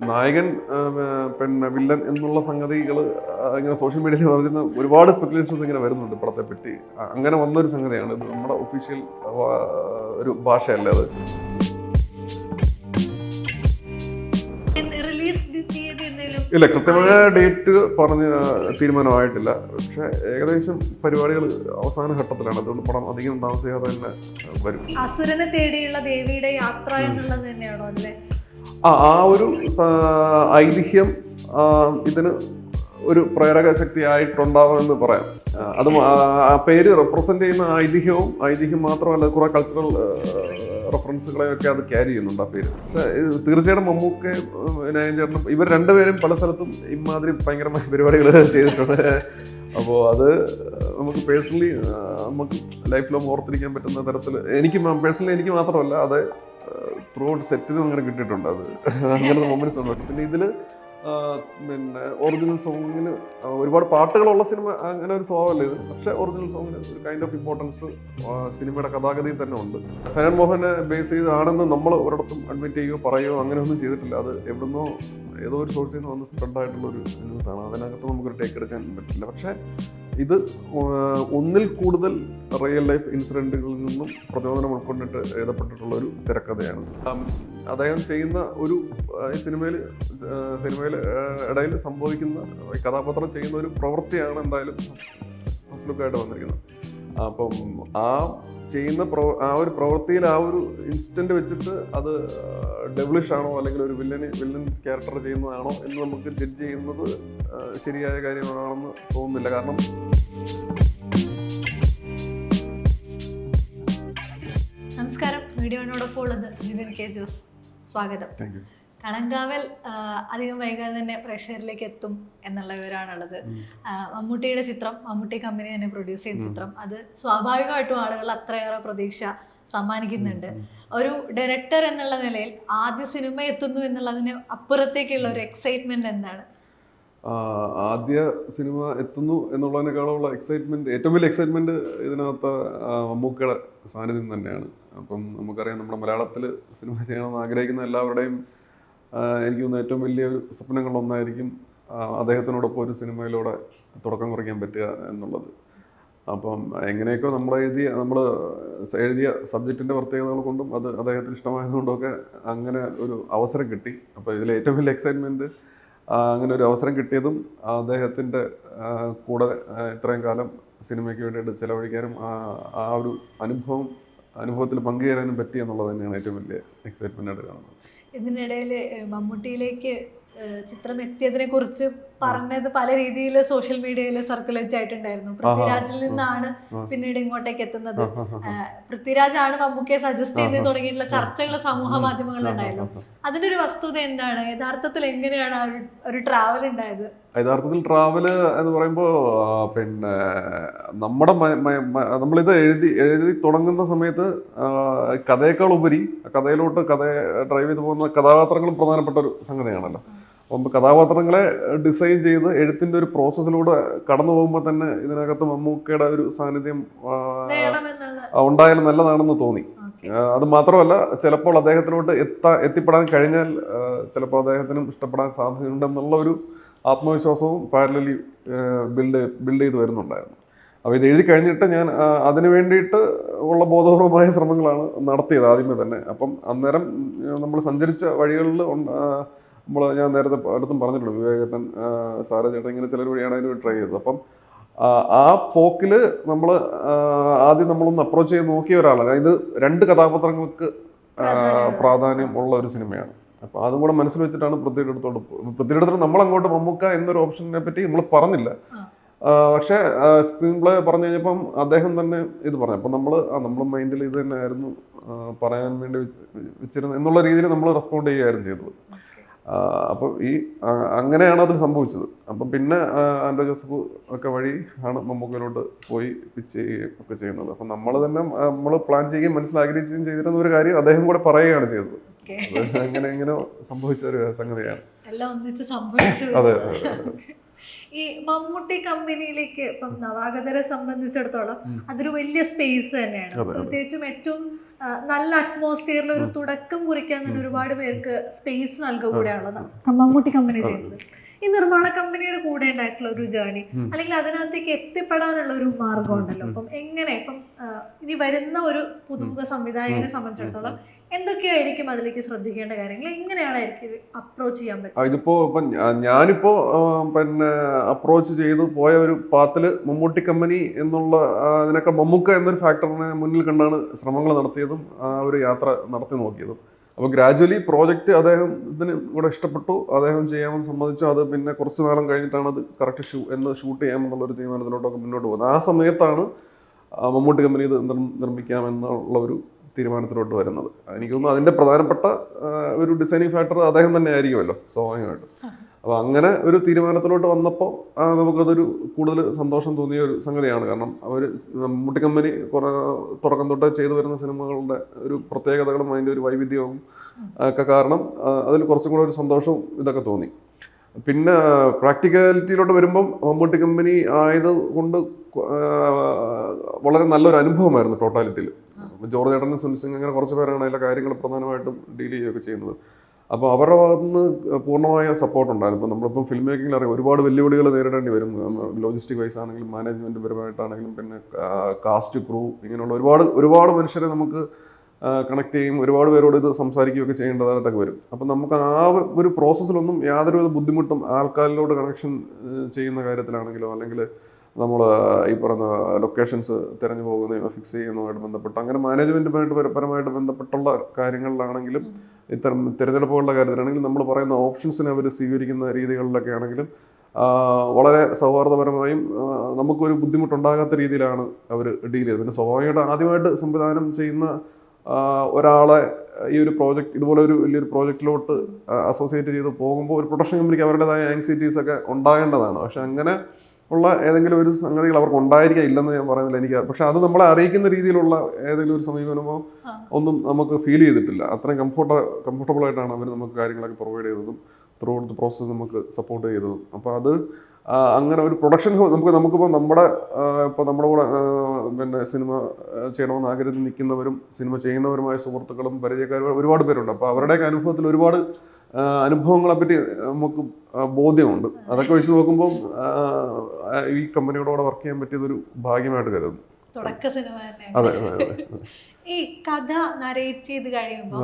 നായകൻ പിന്നെ വില്ലൻ എന്നുള്ള സംഗതികൾ ഇങ്ങനെ സോഷ്യൽ മീഡിയയിൽ വരുന്ന ഒരുപാട് സ്പെക്കുലേഷൻസ് ഇങ്ങനെ വരുന്നുണ്ട് പടത്തെ പറ്റി. അങ്ങനെ വന്നൊരു സംഗതിയാണ് ഇത്. നമ്മുടെ ഒഫീഷ്യൽ ഒരു ഭാഷയല്ല അത്. ഇല്ല, കൃത്യമായ ഡേറ്റ് പറഞ്ഞ് തീരുമാനമായിട്ടില്ല. പക്ഷെ ഏകദേശം പരിപാടികൾ അവസാന ഘട്ടത്തിലാണ്. അതുകൊണ്ട് പടം അധികം താമസിയാതെ തന്നെ വരും. അസുരനെ തേടിയുള്ള ദേവിയുടെ യാത്ര എന്നുള്ളത് തന്നെയാണോ അല്ലേ? ആ ഒരു ഐതിഹ്യം ഇതിന് ഒരു പ്രേരക ശക്തിയായിട്ടുണ്ടാവുമെന്ന് പറയാം. അത് ആ പേര് റെപ്രസെന്റ് ചെയ്യുന്ന ഐതിഹ്യം മാത്രമല്ല, കുറെ കൾച്ചറൽ റെഫറൻസുകളെയൊക്കെ അത് ക്യാരി ചെയ്യുന്നുണ്ട് ആ പേര്. തീർച്ചയായിട്ടും മമ്മൂക്കയും നയൻചേട്ടനും ഇവർ രണ്ടുപേരും പല സ്ഥലത്തും ഇമാതിരി ഭയങ്കരമായ പരിപാടികൾ ചെയ്തിട്ടുണ്ട്. അപ്പോൾ അത് നമുക്ക് പേഴ്സണലി നമുക്ക് ലൈഫ് ലോങ് ഓർത്തിരിക്കാൻ പറ്റുന്ന തരത്തിൽ എനിക്ക് മാത്രമല്ല, അത് ത്രൂ ഔട്ട് സെറ്റിനും അങ്ങനെ കിട്ടിയിട്ടുണ്ട്. അത് അങ്ങനത്തെ മൊമെന്റ്സ് ഉണ്ട്. പിന്നെ ഇതില് പിന്നെ ഒറിജിനൽ സോങ്ങിന് ഒരുപാട് പാട്ടുകളുള്ള സിനിമ അങ്ങനെ ഒരു സ്വഭാവമല്ല ഇത്. പക്ഷെ ഒറിജിനൽ സോങ്ങിന് ഒരു കൈൻഡ് ഓഫ് ഇമ്പോർട്ടൻസ് സിനിമയുടെ കഥാഗതിയിൽ തന്നെ ഉണ്ട്. സനൻ മോഹനെ ബേസ് ചെയ്താണെന്ന് നമ്മൾ ഒരിടത്തും അഡ്മിറ്റ് ചെയ്യുകയോ പറയുകയോ അങ്ങനെ ഒന്നും ചെയ്തിട്ടില്ല. അത് എവിടുന്നോ ഏതോ ഒരു സോഴ്സിൽ നിന്ന് വന്ന് സ്പ്രെഡ് ആയിട്ടുള്ളൊരു ന്യൂസാണ്. അതിനകത്ത് നമുക്കൊരു ടേക്ക് എടുക്കാൻ പറ്റില്ല. പക്ഷേ ഇത് ഒന്നിൽ കൂടുതൽ റിയൽ ലൈഫ് ഇൻസിഡൻറ്റുകളിൽ നിന്നും പ്രചോദനം ഉൾക്കൊണ്ടിട്ട് എഴുതപ്പെട്ടിട്ടുള്ള ഒരു തിരക്കഥയാണ്. അദ്ദേഹം ചെയ്യുന്ന ഒരു സിനിമയിൽ ഇടയിൽ സംഭവിക്കുന്ന കഥാപാത്രം ചെയ്യുന്ന ഒരു പ്രവൃത്തിയാണ് എന്തായാലും ഫസ്റ്റ് ലുക്കായിട്ട് വന്നിരിക്കുന്നത്. അപ്പം ആ ചെയ്യുന്ന ഒരു പ്രവൃത്തിയിൽ ആ ഒരു ഇൻസ്റ്റന്റ് വെച്ചിട്ട് അത് ഡെവിളിഷ് ആണോ അല്ലെങ്കിൽ ഒരു വില്ലൻ ക്യാരക്ടർ ചെയ്യുന്നതാണോ എന്ന് നമുക്ക് ജഡ്ജ് ചെയ്യുന്നത് ശരിയായ കാര്യമാണെന്ന് തോന്നുന്നില്ല. കാരണം നമസ്കാരം, വീഡിയോനോടൊപ്പം ഉള്ളത് ജിതിൻ കെ ജോസ്. സ്വാഗതം. കളങ്കാവൽ അധികം വൈകാതെ തന്നെ പ്രേക്ഷകരിലേക്ക് എത്തും എന്നുള്ള വിവരമാണുള്ളത്. മമ്മൂട്ടിയുടെ ചിത്രം, മമ്മൂട്ടി കമ്പനി തന്നെ പ്രൊഡ്യൂസ് ചെയ്യുന്ന ചിത്രം, അത് സ്വാഭാവികമായിട്ടും ആളുകൾ അത്രയേറെ പ്രതീക്ഷ സമ്മാനിക്കുന്നുണ്ട്. ഒരു ഡയറക്ടർ എന്നുള്ള നിലയിൽ ആദ്യ സിനിമ എത്തുന്നു എന്നുള്ളതിന് അപ്പുറത്തേക്കുള്ള ഒരു എക്സൈറ്റ്മെന്റ് എന്താണ്? ആദ്യ സിനിമ എത്തുന്നു എന്നുള്ളതിനേക്കാളുള്ള എക്സൈറ്റ്മെന്റ്, ഏറ്റവും വലിയ എക്സൈറ്റ്മെന്റ് ഇതിനകത്ത് മമ്മൂക്കയുടെ സാന്നിധ്യം തന്നെയാണ്. അപ്പം നമുക്കറിയാം, നമ്മുടെ മലയാളത്തിൽ സിനിമ ചെയ്യണമെന്ന് ആഗ്രഹിക്കുന്ന എല്ലാവരുടെയും എനിക്ക് തോന്നുന്നു ഏറ്റവും വലിയ സ്വപ്നങ്ങളിലൊന്നായിരിക്കും അദ്ദേഹത്തിനോടൊപ്പം ഒരു സിനിമയിലൂടെ തുടക്കം കുറിക്കാൻ പറ്റുക എന്നുള്ളത്. അപ്പം എങ്ങനെയൊക്കെ നമ്മൾ എഴുതിയ സബ്ജക്റ്റിൻ്റെ പ്രത്യേകതകൾ കൊണ്ടും അത് അദ്ദേഹത്തിന് ഇഷ്ടമായതുകൊണ്ടൊക്കെ അങ്ങനെ ഒരു അവസരം കിട്ടി. അപ്പോൾ ഇതിൽ ഏറ്റവും വലിയ എക്സൈറ്റ്മെൻറ്റ് അങ്ങനെ ഒരു അവസരം കിട്ടിയതും അദ്ദേഹത്തിൻ്റെ കൂടെ ഇത്രയും കാലം സിനിമയ്ക്ക് വേണ്ടിയിട്ട് ചിലവഴിക്കാനും ആ ഒരു അനുഭവത്തിൽ പങ്കുചേരാനും പറ്റി എന്നുള്ളത് തന്നെയാണ് ഏറ്റവും വലിയ എക്സൈറ്റ്മെൻ്റ് ആയിട്ട് കാണുന്നത്. ഇതിനിടയിൽ മമ്മൂട്ടിയിലേക്ക് ചിത്രം എത്തിയതിനെ കുറിച്ച് പറഞ്ഞത് പല രീതിയിൽ സോഷ്യൽ മീഡിയയിൽ സർക്കുലേറ്റ് ആയിട്ടുണ്ടായിരുന്നു. പൃഥ്വിരാജിൽ നിന്നാണ് പിന്നീട് ഇങ്ങോട്ടേക്ക് എത്തുന്നത്. പൃഥ്വിരാജാണ് മമ്മൂക്കയെ സജസ്റ്റ് ചെയ്ത് തുടങ്ങിയിട്ടുള്ള ചർച്ചകൾ സമൂഹ മാധ്യമങ്ങളിലുണ്ടായിരുന്നു. അതിന്റെ ഒരു വസ്തുത എന്താണ്? യഥാർത്ഥത്തിൽ എങ്ങനെയാണ് ഒരു ട്രാവൽ ഉണ്ടായത്? യഥാർത്ഥത്തിൽ ട്രാവല് എന്ന് പറയുമ്പോൾ പിന്നെ നമ്മളിത് എഴുതി തുടങ്ങുന്ന സമയത്ത് കഥയേക്കാൾ ഉപരി കഥയിലോട്ട് ഡ്രൈവ് ചെയ്ത് പോകുന്ന കഥാപാത്രങ്ങളും പ്രധാനപ്പെട്ട ഒരു സംഗതിയാണല്ലോ. അപ്പം കഥാപാത്രങ്ങളെ ഡിസൈൻ ചെയ്ത് എഴുത്തിൻ്റെ ഒരു പ്രോസസ്സിലൂടെ കടന്നു പോകുമ്പോൾ തന്നെ ഇതിനകത്ത് മമ്മൂക്കയുടെ ഒരു സാന്നിധ്യം ഉണ്ടായാലും നല്ലതാണെന്ന് തോന്നി. അത് മാത്രമല്ല, ചിലപ്പോൾ അദ്ദേഹത്തിലോട്ട് എത്തിപ്പെടാൻ കഴിഞ്ഞാൽ ചിലപ്പോൾ അദ്ദേഹത്തിനും ഇഷ്ടപ്പെടാൻ സാധ്യതയുണ്ടെന്നുള്ള ഒരു ആത്മവിശ്വാസവും പാരലലി ബിൽഡ് ചെയ്ത് വരുന്നുണ്ടായിരുന്നു. അപ്പോൾ ഇത് എഴുതി കഴിഞ്ഞിട്ട് ഞാൻ അതിന് വേണ്ടിയിട്ട് ഉള്ള ബോധപൂർവമായ ശ്രമങ്ങളാണ് നടത്തിയത് ആദ്യമേ തന്നെ. അപ്പം അന്നേരം നമ്മൾ സഞ്ചരിച്ച വഴികളിൽ ഞാൻ നേരത്തെ അടുത്തും പറഞ്ഞിട്ടുണ്ട്, വിവേകേട്ടൻ, സാരചേട്ടൻ, ഇങ്ങനെ ചിലർ വഴിയാണ് അതിന് ട്രൈ ചെയ്തത്. അപ്പം ആ പോക്കിൽ ആദ്യം നമ്മളൊന്ന് അപ്രോച്ച് ചെയ്ത് നോക്കിയ ഒരാളാണ്. ഇത് 2 കഥാപാത്രങ്ങൾക്ക് പ്രാധാന്യം ഉള്ള ഒരു സിനിമയാണ്. അപ്പോൾ അതും കൂടെ മനസ്സിൽ വെച്ചിട്ടാണ് പൃഥ്വിയുടെ നമ്മളങ്ങോട്ട് മമ്മൂക്ക എന്നൊരു ഓപ്ഷനെ പറ്റി നമ്മൾ പറഞ്ഞില്ല. പക്ഷേ സ്ക്രീൻ പ്ലേ പറഞ്ഞു കഴിഞ്ഞപ്പം അദ്ദേഹം തന്നെ ഇത് പറഞ്ഞു. അപ്പം നമ്മൾ മൈൻഡിൽ ഇത് തന്നെ ആയിരുന്നു പറയാൻ വേണ്ടി വെച്ചിരുന്നത് എന്നുള്ള രീതിയിൽ നമ്മൾ റെസ്പോണ്ട് ചെയ്യുകയായിരുന്നു ചെയ്തത്. അപ്പം അങ്ങനെയാണ് അതിൽ സംഭവിച്ചത്. അപ്പം പിന്നെ ആൻഡ്രോ ജോസഫ് ഒക്കെ വഴി ആണ് മമ്മൂക്കയിലോട്ട് പോയി പിച്ച് ചെയ്യുകയും ഒക്കെ ചെയ്യുന്നത്. അപ്പം നമ്മൾ പ്ലാൻ ചെയ്യുകയും മനസ്സിലാഗ്രഹിക്കുകയും ചെയ്തിരുന്ന ഒരു കാര്യം അദ്ദേഹം കൂടെ പറയുകയാണ് ചെയ്തത്. അങ്ങനെ സംഭവിച്ച ഒരു സംഗതിയാണ്. അതെ. ഈ മമ്മൂട്ടി കമ്പനിയിലേക്ക് ഇപ്പം നവാഗതരെ സംബന്ധിച്ചിടത്തോളം അതൊരു വലിയ സ്പേസ് തന്നെയാണ്. പ്രത്യേകിച്ചും ഏറ്റവും നല്ല അറ്റ്മോസ്ഫിയറിൽ ഒരു തുടക്കം കുറിക്കാൻ തന്നെ ഒരുപാട് പേർക്ക് സ്പേസ് നൽകുക കൂടെയാണല്ലോ മമ്മൂട്ടി കമ്പനി ചെയ്യുന്നത്. ഈ നിർമ്മാണ കമ്പനിയുടെ കൂടെ ഉണ്ടായിട്ടുള്ള ഒരു ജേർണി അല്ലെങ്കിൽ അതിനകത്തേക്ക് എത്തിപ്പെടാനുള്ള ഒരു മാർഗം ഉണ്ടല്ലോ. അപ്പം എങ്ങനെ ഇപ്പം ഇനി വരുന്ന ഒരു പുതുമുഖ സംവിധായകനെ സംബന്ധിച്ചിടത്തോളം എന്തൊക്കെയായിരിക്കും അതിലേക്ക് ശ്രദ്ധിക്കേണ്ട കാര്യങ്ങൾ, എങ്ങനെയാണ് അപ്രോച്ച് ചെയ്യാൻ പറ്റും? ഇതിപ്പോ ഞാനിപ്പോ പിന്നെ അപ്രോച്ച് ചെയ്ത് പോയ ഒരു പാത്തില് മമ്മൂട്ടി കമ്പനി എന്നുള്ള അതിനൊക്കെ മമ്മൂക്ക എന്നൊരു ഫാക്ടറിനെ മുന്നിൽ കണ്ടാണ് ശ്രമങ്ങൾ നടത്തിയതും ആ ഒരു യാത്ര നടത്തി നോക്കിയതും. അപ്പോൾ ഗ്രാജുവലി പ്രോജക്റ്റ് അദ്ദേഹത്തിന് കൂടെ ഇഷ്ടപ്പെട്ടു, അദ്ദേഹം ചെയ്യാമെന്ന് സമ്മതിച്ചു. അത് പിന്നെ കുറച്ച് നാളം കഴിഞ്ഞിട്ടാണ് അത് കറക്റ്റ് ഷൂട്ട് ചെയ്യാമെന്നുള്ളൊരു തീരുമാനത്തിലോട്ടൊക്കെ മുന്നോട്ട് പോകുന്നത്. ആ സമയത്താണ് മമ്മൂട്ടി കമ്പനി ഇത് നിർമ്മിക്കാമെന്നുള്ള ഒരു തീരുമാനത്തിലോട്ട് വരുന്നത്. എനിക്ക് തോന്നുന്നു അതിൻ്റെ പ്രധാനപ്പെട്ട ഒരു ഡിസൈനിങ് ഫാക്ടർ അദ്ദേഹം തന്നെ ആയിരിക്കുമല്ലോ സ്വാഭാവികമായിട്ടും. അപ്പോൾ അങ്ങനെ ഒരു തീരുമാനത്തിലോട്ട് വന്നപ്പോൾ നമുക്കതൊരു കൂടുതൽ സന്തോഷം തോന്നിയ ഒരു സംഗതിയാണ്. കാരണം അവർ മമ്മൂട്ടി കമ്പനി തുടക്കം തൊട്ടേ ചെയ്തു വരുന്ന സിനിമകളുടെ ഒരു പ്രത്യേകതകളും അതിൻ്റെ ഒരു വൈവിധ്യവും ഒക്കെ കാരണം അതിൽ കുറച്ചും കൂടെ ഒരു സന്തോഷവും ഇതൊക്കെ തോന്നി. പിന്നെ പ്രാക്ടിക്കാലിറ്റിയിലോട്ട് വരുമ്പം മമ്മൂട്ടി കമ്പനി ആയത് കൊണ്ട് വളരെ നല്ലൊരു അനുഭവമായിരുന്നു ടോട്ടാലിറ്റിയിൽ. ജോർജ് ചേട്ടനും സുനിൽ സിംഗ് അങ്ങനെ കുറച്ച് പേരാണ് അതിലെ കാര്യങ്ങൾ പ്രധാനമായിട്ടും ഡീൽ ചെയ്യുകയൊക്കെ ചെയ്യുന്നത്. അപ്പോൾ അവരുടെ ഭാഗത്ത് നിന്ന് പൂർണ്ണമായ സപ്പോർട്ട് ഉണ്ടായിരുന്നു. ഇപ്പോൾ നമ്മളിപ്പം ഫിലിം മേക്കിങ്ങിൽ അറിയാം ഒരുപാട് വെല്ലുവിളികൾ നേരിടേണ്ടി വരും. ലോജിസ്റ്റിക് വൈസ് ആണെങ്കിലും മാനേജ്മെൻറ്റ് പരമായിട്ടാണെങ്കിലും പിന്നെ കാസ്റ്റ് ക്രൂ ഇങ്ങനെയുള്ള ഒരുപാട് മനുഷ്യരെ നമുക്ക് കണക്ട് ചെയ്യും, ഒരുപാട് പേരോട് ഇത് സംസാരിക്കുകയൊക്കെ ചെയ്യേണ്ടതായിട്ടൊക്കെ വരും. അപ്പം നമുക്ക് ആ ഒരു പ്രോസസ്സിലൊന്നും യാതൊരുവിധ ബുദ്ധിമുട്ടും ആൾക്കാരിലോട് കണക്ഷൻ ചെയ്യുന്ന കാര്യത്തിലാണെങ്കിലോ അല്ലെങ്കിൽ നമ്മൾ ഈ പറഞ്ഞ ലൊക്കേഷൻസ് തിരഞ്ഞു പോകുന്നതിനോ ഫിക്സ് ചെയ്യുന്നതുമായിട്ട് ബന്ധപ്പെട്ട് അങ്ങനെ മാനേജ്മെൻറ്റുമായിട്ട് പരമായിട്ട് ബന്ധപ്പെട്ടുള്ള കാര്യങ്ങളിലാണെങ്കിലും ഇത്തരം തിരഞ്ഞെടുപ്പുകളുടെ കാര്യത്തിലാണെങ്കിലും നമ്മൾ പറയുന്ന ഓപ്ഷൻസിനെ അവർ സ്വീകരിക്കുന്ന രീതികളിലൊക്കെ ആണെങ്കിലും വളരെ സൗഹാർദ്ദപരമായും നമുക്കൊരു ബുദ്ധിമുട്ടുണ്ടാകാത്ത രീതിയിലാണ് അവർ ഡീൽ ചെയ്തത്. പിന്നെ സ്വാഭാവികമായിട്ട് ആദ്യമായിട്ട് സംവിധാനം ചെയ്യുന്ന ഒരാളെ ഈ ഒരു പ്രോജക്റ്റ് ഇതുപോലെ ഒരു വലിയൊരു പ്രോജക്റ്റിലോട്ട് അസോസിയേറ്റ് ചെയ്ത് പോകുമ്പോൾ ഒരു പ്രൊഡക്ഷൻ കമ്പനിക്ക് അവരുടേതായ ആങ്സൈറ്റീസ് ഒക്കെ ഉണ്ടാകേണ്ടതാണ്. പക്ഷെ അങ്ങനെ ഉള്ള ഏതെങ്കിലും ഒരു സംഗതികൾ അവർക്ക് ഉണ്ടായിരിക്കുക ഇല്ലെന്ന് ഞാൻ പറയുന്നില്ല എനിക്ക്. പക്ഷെ അത് നമ്മളെ അറിയിക്കുന്ന രീതിയിലുള്ള ഏതെങ്കിലും ഒരു സമീപനമോ ഒന്നും നമുക്ക് ഫീൽ ചെയ്തിട്ടില്ല. അത്രയും കംഫർട്ടബിൾ ആയിട്ടാണ് അവർ നമുക്ക് കാര്യങ്ങളൊക്കെ പ്രൊവൈഡ് ചെയ്തതും ത്രൂ ഔട്ട് ദ പ്രോസസ്സ് നമുക്ക് സപ്പോർട്ട് ചെയ്തതും. അപ്പോൾ അത് അങ്ങനെ ഒരു പ്രൊഡക്ഷൻ നമുക്കിപ്പോൾ നമ്മുടെ കൂടെ പിന്നെ സിനിമ ചെയ്യണമെന്ന് ആഗ്രഹത്തിൽ നിൽക്കുന്നവരും സിനിമ ചെയ്യുന്നവരുമായ സുഹൃത്തുക്കളും പരിചയക്കാരും ഒരുപാട് പേരുണ്ട്. അപ്പോൾ അവരുടെയൊക്കെ അനുഭവത്തിൽ ഒരുപാട് അനുഭവങ്ങളെപ്പറ്റി നമുക്ക് ബോധ്യമുണ്ട്. അതൊക്കെ വെച്ച് നോക്കുമ്പോൾ ഈ കമ്പനിയോടെ വർക്ക് ചെയ്യാൻ പറ്റിയതൊരു ഭാഗ്യമായിട്ട് കരുതുന്നു. തുടക്ക സിനിമ തന്നെ. അതെ. ഈ കഥ നരേറ്റ് ചെയ്ത് കഴിയുമ്പോൾ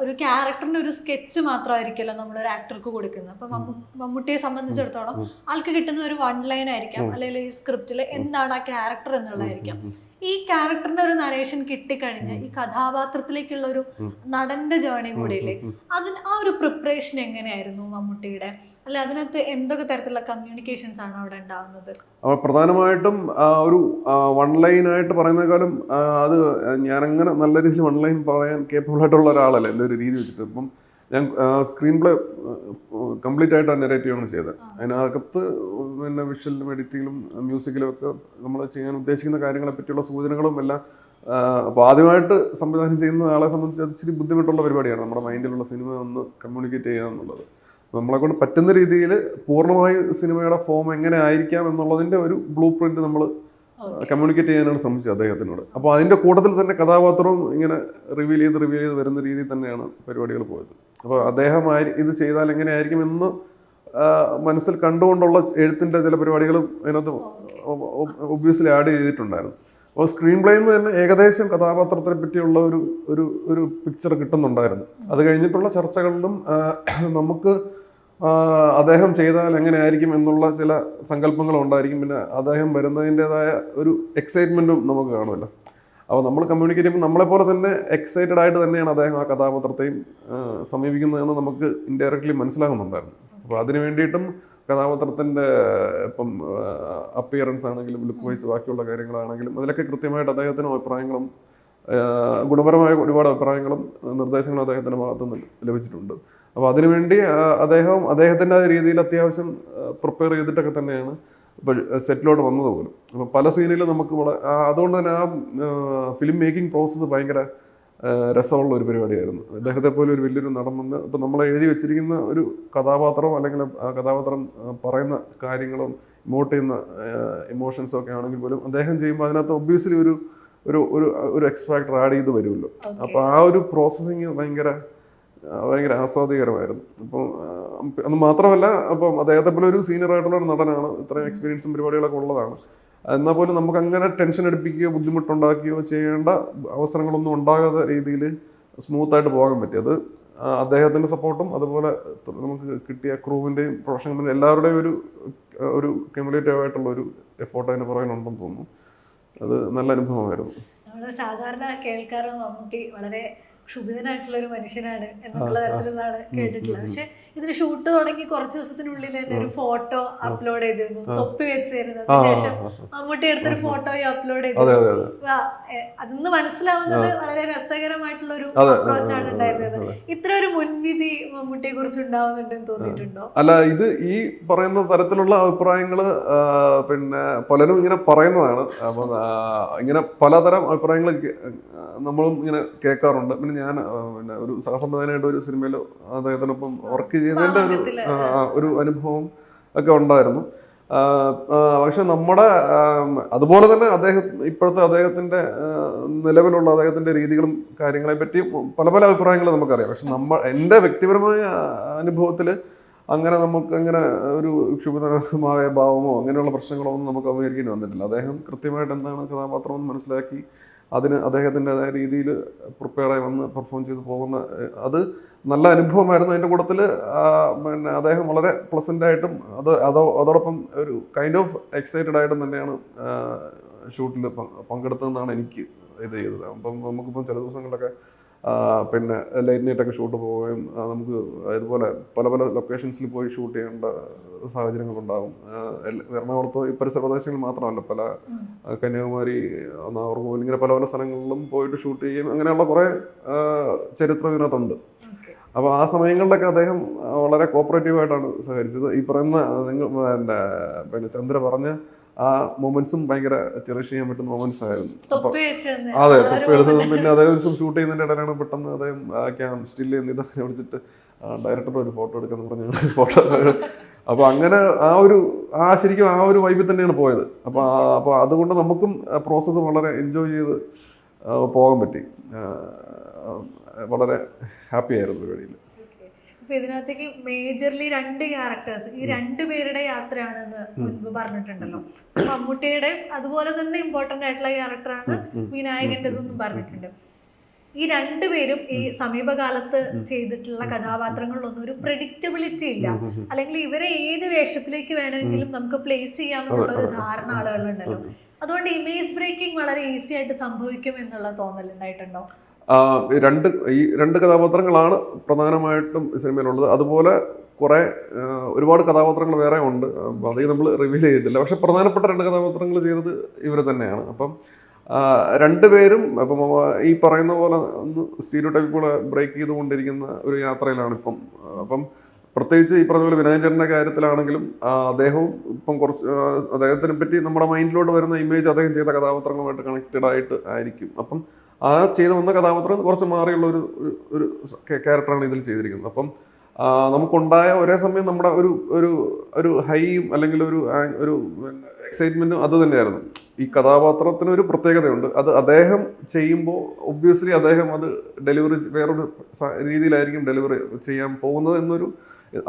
ഒരു ക്യാരക്ടറിന്റെ ഒരു സ്കെച്ച് മാത്രമായിരിക്കുമല്ലോ നമ്മളൊരു ആക്ടർക്ക് കൊടുക്കുന്നത്. അപ്പൊ മമ്മൂട്ടിയെ സംബന്ധിച്ചിടത്തോളം ആൾക്ക് കിട്ടുന്ന ഒരു വൺ ലൈൻ ആയിരിക്കാം, അല്ലെങ്കിൽ ഈ സ്ക്രിപ്റ്റിൽ എന്താണ് ആ ക്യാരക്ടർ എന്നുള്ളതായിരിക്കാം. ഈ ക്യാരക്ടറിന്റെ ഒരു നരേഷൻ കിട്ടിക്കഴിഞ്ഞ് ഈ കഥാപാത്രത്തിലേക്കുള്ള ഒരു നടന്റെ ജേർണി കൂടിയില്ലേ, അതിന് ആ ഒരു പ്രിപ്പറേഷൻ എങ്ങനെയായിരുന്നു മമ്മൂട്ടിയുടെ? അല്ലെ അതിനകത്ത് എന്തൊക്കെ തരത്തിലുള്ള കമ്മ്യൂണിക്കേഷൻസ് ആണ് അവിടെ ഉണ്ടാവുന്നത്? പ്രധാനമായിട്ടും ഒരു വൺ ലൈൻ ആയിട്ട് പറയുന്നേക്കാളും അത് ഞാനങ്ങനെ നല്ല രീതിയിൽ വൺ ലൈൻ പറയാൻ കേപ്പബിൾ ആയിട്ടുള്ള ഒരാളല്ല എൻ്റെ ഒരു രീതി വെച്ചിട്ട്. ഇപ്പം ഞാൻ സ്ക്രീൻ പ്ലേ കംപ്ലീറ്റ് ആയിട്ടാണ് നെറേറ്റ് ചെയ്യുകയാണ് ചെയ്തത്. അതിനകത്ത് പിന്നെ വിഷ്വലിലും എഡിറ്റിങ്ങിലും മ്യൂസിക്കിലും ഒക്കെ നമ്മൾ ചെയ്യാൻ ഉദ്ദേശിക്കുന്ന കാര്യങ്ങളെ പറ്റിയുള്ള സൂചനകളും എല്ലാം. അപ്പോൾ ആദ്യമായിട്ട് സംവിധാനം ചെയ്യുന്ന ആളെ സംബന്ധിച്ച് അത് ഇച്ചിരി ബുദ്ധിമുട്ടുള്ള പരിപാടിയാണ് നമ്മുടെ മൈൻഡിലുള്ള സിനിമ ഒന്ന് കമ്മ്യൂണിക്കേറ്റ് ചെയ്യുക എന്നുള്ളത്. നമ്മളെ കൊണ്ട് പറ്റുന്ന രീതിയിൽ പൂർണ്ണമായും സിനിമയുടെ ഫോം എങ്ങനെ ആയിരിക്കാം എന്നുള്ളതിൻ്റെ ഒരു ബ്ലൂ പ്രിന്റ് നമ്മൾ കമ്മ്യൂണിക്കേറ്റ് ചെയ്യാനാണ് ശ്രമിച്ചത് അദ്ദേഹത്തിനോട്. അപ്പോൾ അതിൻ്റെ കൂട്ടത്തിൽ തന്നെ കഥാപാത്രവും ഇങ്ങനെ റിവീൽ ചെയ്ത് വരുന്ന രീതിയിൽ തന്നെയാണ് പരിപാടികൾ പോയത്. അപ്പോൾ അദ്ദേഹം ഇത് ചെയ്താൽ എങ്ങനെയായിരിക്കും എന്ന് മനസ്സിൽ കണ്ടുകൊണ്ടുള്ള എഴുത്തിൻ്റെ ചില പരിപാടികളും അതിനകത്ത് ഒബ്വിയസ്ലി ആഡ് ചെയ്തിട്ടുണ്ടായിരുന്നു. അപ്പോൾ സ്ക്രീൻ പ്ലേയിൽ നിന്ന് തന്നെ ഏകദേശം കഥാപാത്രത്തെ പറ്റിയുള്ള ഒരു പിക്ചർ കിട്ടുന്നുണ്ടായിരുന്നു. അത് കഴിഞ്ഞിട്ടുള്ള ചർച്ചകളിലും നമുക്ക് അദ്ദേഹം ചെയ്താൽ എങ്ങനെയായിരിക്കും എന്നുള്ള ചില സങ്കല്പങ്ങളും ഉണ്ടായിരിക്കും. പിന്നെ അദ്ദേഹം വരുന്നതിൻ്റെതായ ഒരു എക്സൈറ്റ്മെൻറ്റും നമുക്ക് കാണുമല്ലോ. അപ്പോൾ നമ്മൾ കമ്മ്യൂണിക്കേറ്റ് ചെയ്യുമ്പോൾ നമ്മളെപ്പോലെ തന്നെ എക്സൈറ്റഡ് ആയിട്ട് തന്നെയാണ് അദ്ദേഹം ആ കഥാപാത്രത്തെയും സമീപിക്കുന്നതെന്ന് നമുക്ക് ഇൻഡയറക്റ്റ്ലി മനസ്സിലാകുന്നുണ്ടായിരുന്നു. അപ്പോൾ അതിന് വേണ്ടിയിട്ടും കഥാപാത്രത്തിൻ്റെ ഇപ്പം അപ്പിയറൻസ് ആണെങ്കിലും ലുക്ക് വൈസ് ബാക്കിയുള്ള കാര്യങ്ങളാണെങ്കിലും അതിലൊക്കെ കൃത്യമായിട്ട് അദ്ദേഹത്തിനും അഭിപ്രായങ്ങളും ഗുണപരമായ ഒരുപാട് അഭിപ്രായങ്ങളും നിർദ്ദേശങ്ങളും അദ്ദേഹത്തിൻ്റെ ഭാഗത്തുനിന്ന് ലഭിച്ചിട്ടുണ്ട്. അപ്പോൾ അതിനുവേണ്ടി അദ്ദേഹത്തിൻ്റെ രീതിയിൽ അത്യാവശ്യം പ്രിപ്പയർ ചെയ്തിട്ടൊക്കെ തന്നെയാണ് ഇപ്പോൾ സെറ്റിലോട്ട് വന്നത് പോലും. അപ്പോൾ പല സീനിലും നമുക്ക് അതുകൊണ്ട് തന്നെ ആ ഫിലിം മേക്കിംഗ് പ്രോസസ്സ് ഭയങ്കര രസമുള്ള ഒരു പരിപാടിയായിരുന്നു. അദ്ദേഹത്തെ പോലെ ഒരു വലിയൊരു നടൻ വന്ന് ഇപ്പം നമ്മൾ എഴുതി വെച്ചിരിക്കുന്ന ഒരു കഥാപാത്രം അല്ലെങ്കിൽ ആ കഥാപാത്രം പറയുന്ന കാര്യങ്ങളും ഇമോട്ട് ചെയ്യുന്ന ഇമോഷൻസും ഒക്കെ ആണെങ്കിൽ പോലും അദ്ദേഹം ചെയ്യുമ്പോൾ അതിനകത്ത് ഒബ്വിയസ്ലി ഒരു ഒരു ഒരു ഒരു എക്സ് ഫാക്ടർ ആഡ് ചെയ്ത് വരുമല്ലോ. അപ്പോൾ ആ ഒരു പ്രോസസ്സിങ് ഭയങ്കര ആസ്വാദികരമായിരുന്നു. അപ്പം അത് മാത്രമല്ല, അപ്പം അദ്ദേഹത്തെ പോലെ ഒരു സീനിയർ ആയിട്ടുള്ള ഒരു നടനാണ്, ഇത്രയും എക്സ്പീരിയൻസും പരിപാടികളൊക്കെ ഉള്ളതാണ്. എന്നാൽ പോലും നമുക്ക് അങ്ങനെ ടെൻഷൻ അടിപ്പിക്കുകയോ ബുദ്ധിമുട്ടുണ്ടാക്കുകയോ ചെയ്യേണ്ട അവസരങ്ങളൊന്നും ഉണ്ടാകാത്ത രീതിയിൽ സ്മൂത്തായിട്ട് പോകാൻ പറ്റി. അത് അദ്ദേഹത്തിൻ്റെ സപ്പോർട്ടും അതുപോലെ നമുക്ക് കിട്ടിയ ക്രൂവിൻ്റെയും പ്രൊഫഷണലിൻ്റെയും എല്ലാവരുടെയും ഒരു ക്യുമുലേറ്റീവ് ആയിട്ടുള്ള ഒരു എഫോർട്ട് അതിന് പുറകിലുണ്ടെന്ന് തോന്നുന്നു. അത് നല്ല അനുഭവമായിരുന്നു. നമ്മൾ സാധാരണ കേൾക്കാറ് മമ്മൂട്ടി വളരെ ക്ഷുഭിതനായിട്ടുള്ള ഒരു മനുഷ്യനാണ് എന്നുള്ള തരത്തിലുള്ളതാണ് കേട്ടിട്ടുള്ളത്. പക്ഷെ ഇതിന് ഷൂട്ട് തുടങ്ങി കുറച്ച് ദിവസത്തിനുള്ളിൽ തന്നെ ഒരു ഫോട്ടോ അപ്ലോഡ് ചെയ്തിരുന്നു, തൊപ്പി വെച്ചിരുന്നു. അതിനുശേഷം മമ്മൂട്ടി എടുത്തൊരു ഫോട്ടോയും അപ്ലോഡ് ചെയ്തിരുന്നു. അതൊന്ന് മനസ്സിലാവുന്നത് വളരെ രസകരമായിട്ടുള്ള ഒരു അപ്രോച്ചാണ് ഉണ്ടായിരുന്നത്. ഇത്ര ഒരു മുൻവിധി മമ്മൂട്ടിയെ കുറിച്ച് ഉണ്ടാവുന്നുണ്ടെന്ന് തോന്നിയിട്ടുണ്ടോ? അല്ല, ഇത് ഈ പറയുന്ന തരത്തിലുള്ള അഭിപ്രായങ്ങൾ പിന്നെ പലരും ഇങ്ങനെ പറയുന്നതാണ്. അപ്പം ഇങ്ങനെ പലതരം അഭിപ്രായങ്ങൾ നമ്മളും ഇങ്ങനെ കേൾക്കാറുണ്ട്. പിന്നെ ഞാൻ പിന്നെ ഒരു സഹസംവിധായകനായിട്ട് ഒരു സിനിമയിൽ അദ്ദേഹത്തിനൊപ്പം വർക്ക് ചെയ്തതിൻ്റെ ഒരു അനുഭവം ഒക്കെ ഉണ്ടായിരുന്നു. പക്ഷെ നമ്മുടെ അതുപോലെ തന്നെ ഇപ്പോഴത്തെ അദ്ദേഹത്തിൻ്റെ നിലവിലുള്ള അദ്ദേഹത്തിൻ്റെ രീതികളും കാര്യങ്ങളെ പറ്റി പല അഭിപ്രായങ്ങളും നമുക്കറിയാം. പക്ഷെ എൻ്റെ വ്യക്തിപരമായ അനുഭവത്തിൽ അങ്ങനെ ഒരു ക്ഷുഭിതമായ ഭാവമോ അങ്ങനെയുള്ള പ്രശ്നങ്ങളോ ഒന്നും നമുക്ക് അഭിമുഖീകരിക്കേണ്ടി വന്നിട്ടില്ല. അദ്ദേഹം കൃത്യമായിട്ട് എന്താണ് കഥാപാത്രം എന്ന് മനസ്സിലാക്കി അതിന് അദ്ദേഹത്തിൻ്റെതായ രീതിയിൽ പ്രിപ്പയറായി വന്ന് പെർഫോം ചെയ്ത് പോകുന്ന അത് നല്ല അനുഭവമായിരുന്നു. അതിൻ്റെ കൂട്ടത്തിൽ പിന്നെ അദ്ദേഹം വളരെ പ്ലസൻ്റായിട്ടും അതോടൊപ്പം ഒരു കൈൻഡ് ഓഫ് എക്സൈറ്റഡ് ആയിട്ടും തന്നെയാണ് ഷൂട്ടിൽ പങ്കെടുത്തതെന്നാണ് എനിക്ക് ഇത് ചെയ്തത്. അപ്പം നമുക്കിപ്പം ചില ദിവസങ്ങളിലൊക്കെ പിന്നെ ലൈറ്റ് നൈറ്റൊക്കെ ഷൂട്ട് പോവുകയും നമുക്ക് അതുപോലെ പല ലൊക്കേഷൻസിൽ പോയി ഷൂട്ട് ചെയ്യേണ്ട സാഹചര്യങ്ങളുണ്ടാകും. എറണാകുളത്ത് ഈ പരിസര പ്രദേശങ്ങളിൽ മാത്രമല്ല, പല കന്യാകുമാരി, നാഗർകോവിൽ, ഇങ്ങനെ പല സ്ഥലങ്ങളിലും പോയിട്ട് ഷൂട്ട് ചെയ്യും. അങ്ങനെയുള്ള കുറേ ചരിത്രം ഇതിനകത്തുണ്ട്. അപ്പോൾ ആ സമയങ്ങളിലൊക്കെ അദ്ദേഹം വളരെ കോപ്പറേറ്റീവായിട്ടാണ് സഹകരിച്ചത്. ഈ പറയുന്ന പിന്നെ ചന്ദ്ര പറഞ്ഞ ആ മൊമെന്റ്സും ഭയങ്കര ചെറിഷ് ചെയ്യാൻ പറ്റുന്ന മൊമെന്റ്സ് ആയിരുന്നു. അതെ, തൊപ്പി എടുത്തതും പിന്നെ അതേ ദിവസം ഷൂട്ട് ചെയ്യുന്നതിൻ്റെ ഇടയിലാണ് പെട്ടെന്ന് അദ്ദേഹം സ്റ്റിൽ ഇതൊക്കെ വിളിച്ചിട്ട് ഡയറക്ടർ ഒരു ഫോട്ടോ എടുക്കാന്ന് പറഞ്ഞു ഫോട്ടോ. അപ്പോൾ അങ്ങനെ ശരിക്കും ആ ഒരു വൈബിൽ തന്നെയാണ് പോയത്. അപ്പോൾ അതുകൊണ്ട് നമുക്കും പ്രോസസ്സ് വളരെ എൻജോയ് ചെയ്ത് പോകാൻ പറ്റി. വളരെ ഹാപ്പി ആയിരുന്നു പരിപാടിയിൽ. അപ്പൊ ഇതിനകത്തേക്ക് മേജർലി 2 ക്യാരക്ടേഴ്സ്, ഈ 2 പേരുടെ യാത്രയാണെന്ന് മുൻപ് പറഞ്ഞിട്ടുണ്ടല്ലോ. മമ്മൂട്ടിയുടെ അതുപോലെ തന്നെ ഇമ്പോർട്ടന്റ് ആയിട്ടുള്ള ക്യാരക്ടറാണ് വിനായകൻ്റെതെന്നും പറഞ്ഞിട്ടുണ്ട്. ഈ 2 പേരും ഈ സമീപകാലത്ത് ചെയ്തിട്ടുള്ള കഥാപാത്രങ്ങളിലൊന്നും ഒരു പ്രെഡിക്റ്റബിലിറ്റി ഇല്ല, അല്ലെങ്കിൽ ഇവരെ ഏത് വേഷത്തിലേക്ക് വേണമെങ്കിലും നമുക്ക് പ്ലേസ് ചെയ്യാമെന്നുള്ള ഒരു ധാരണ ആളുകളുണ്ടല്ലോ. അതുകൊണ്ട് ഇമേജ് ബ്രേക്കിംഗ് വളരെ ഈസി ആയിട്ട് സംഭവിക്കും എന്നുള്ള തോന്നലുണ്ടായിട്ടുണ്ടോ? ഈ രണ്ട് കഥാപാത്രങ്ങളാണ് പ്രധാനമായിട്ടും സിനിമയിലുള്ളത്. അതുപോലെ ഒരുപാട് കഥാപാത്രങ്ങൾ വേറെ ഉണ്ട്. അധികം നമ്മൾ റിവീൽ ചെയ്തിട്ടില്ല. പക്ഷെ പ്രധാനപ്പെട്ട 2 കഥാപാത്രങ്ങൾ ചെയ്തത് ഇവർ തന്നെയാണ്. അപ്പം 2 പേരും അപ്പം ഈ പറയുന്ന പോലെ ഒന്ന് സ്റ്റീരിയോ ടൈപ്പുകൾ ബ്രേക്ക് ചെയ്തുകൊണ്ടിരിക്കുന്ന ഒരു യാത്രയിലാണ് ഇപ്പം. അപ്പം പ്രത്യേകിച്ച് ഈ പറഞ്ഞ പോലെ വിനായകൻ്റെ കാര്യത്തിലാണെങ്കിലും അദ്ദേഹവും ഇപ്പം അദ്ദേഹത്തിനെ പറ്റി നമ്മുടെ മൈൻഡിലോട്ട് വരുന്ന ഇമേജ് അദ്ദേഹം ചെയ്ത കഥാപാത്രങ്ങളുമായിട്ട് കണക്റ്റഡ് ആയിട്ട് ആയിരിക്കും. അപ്പം ആ ചെയ്ത് വന്ന കഥാപാത്രം കുറച്ച് മാറിയുള്ള ഒരു ക്യാരക്ടറാണ് ഇതിൽ ചെയ്തിരിക്കുന്നത്. അപ്പം നമുക്കുണ്ടായ ഒരേ സമയം നമ്മുടെ ഒരു ഹൈയും അല്ലെങ്കിൽ ഒരു എക്സൈറ്റ്മെൻറ്റും അത് തന്നെയായിരുന്നു. ഈ കഥാപാത്രത്തിന് ഒരു പ്രത്യേകതയുണ്ട്. അത് അദ്ദേഹം ചെയ്യുമ്പോൾ ഒബ്വിയസ്ലി അദ്ദേഹം അത് ഡെലിവറി വേറൊരു രീതിയിലായിരിക്കും ഡെലിവറി ചെയ്യാൻ പോകുന്നത്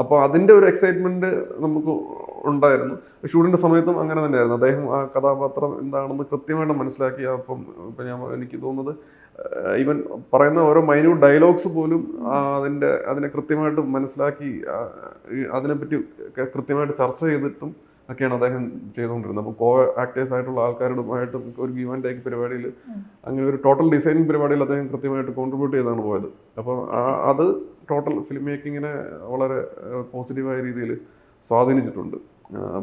അപ്പോൾ അതിൻ്റെ ഒരു എക്സൈറ്റ്മെൻറ്റ് നമുക്ക് ഉണ്ടായിരുന്നു. ഷൂട്ടിൻ്റെ സമയത്തും അങ്ങനെ തന്നെയായിരുന്നു. അദ്ദേഹം ആ കഥാപാത്രം എന്താണെന്ന് കൃത്യമായിട്ട് മനസ്സിലാക്കി. ഇപ്പം എനിക്ക് തോന്നുന്നത് ഈവൻ പറയുന്ന ഓരോ മൈന്യൂട്ട് ഡയലോഗ്സ് പോലും അതിനെ കൃത്യമായിട്ട് മനസ്സിലാക്കി അതിനെപ്പറ്റി കൃത്യമായിട്ട് ചർച്ച ചെയ്തിട്ടും ഒക്കെയാണ് അദ്ദേഹം ചെയ്തുകൊണ്ടിരുന്നത്. അപ്പോൾ ആക്ടേഴ്സ് ആയിട്ടുള്ള ആൾക്കാരുമായിട്ടും ഒരു ഗീവ് ആൻഡ് ടേക്ക് പരിപാടിയിൽ അങ്ങനെ ഒരു ടോട്ടൽ ഡിസൈനിങ് പരിപാടിയിൽ അദ്ദേഹം കൃത്യമായിട്ട് കോൺട്രിബ്യൂട്ട് ചെയ്താണ് പോയത്. അപ്പോൾ അത് ടോട്ടൽ ഫിലിം മേക്കിങ്ങിനെ വളരെ പോസിറ്റീവായ രീതിയിൽ സ്വാധീനിച്ചിട്ടുണ്ട്.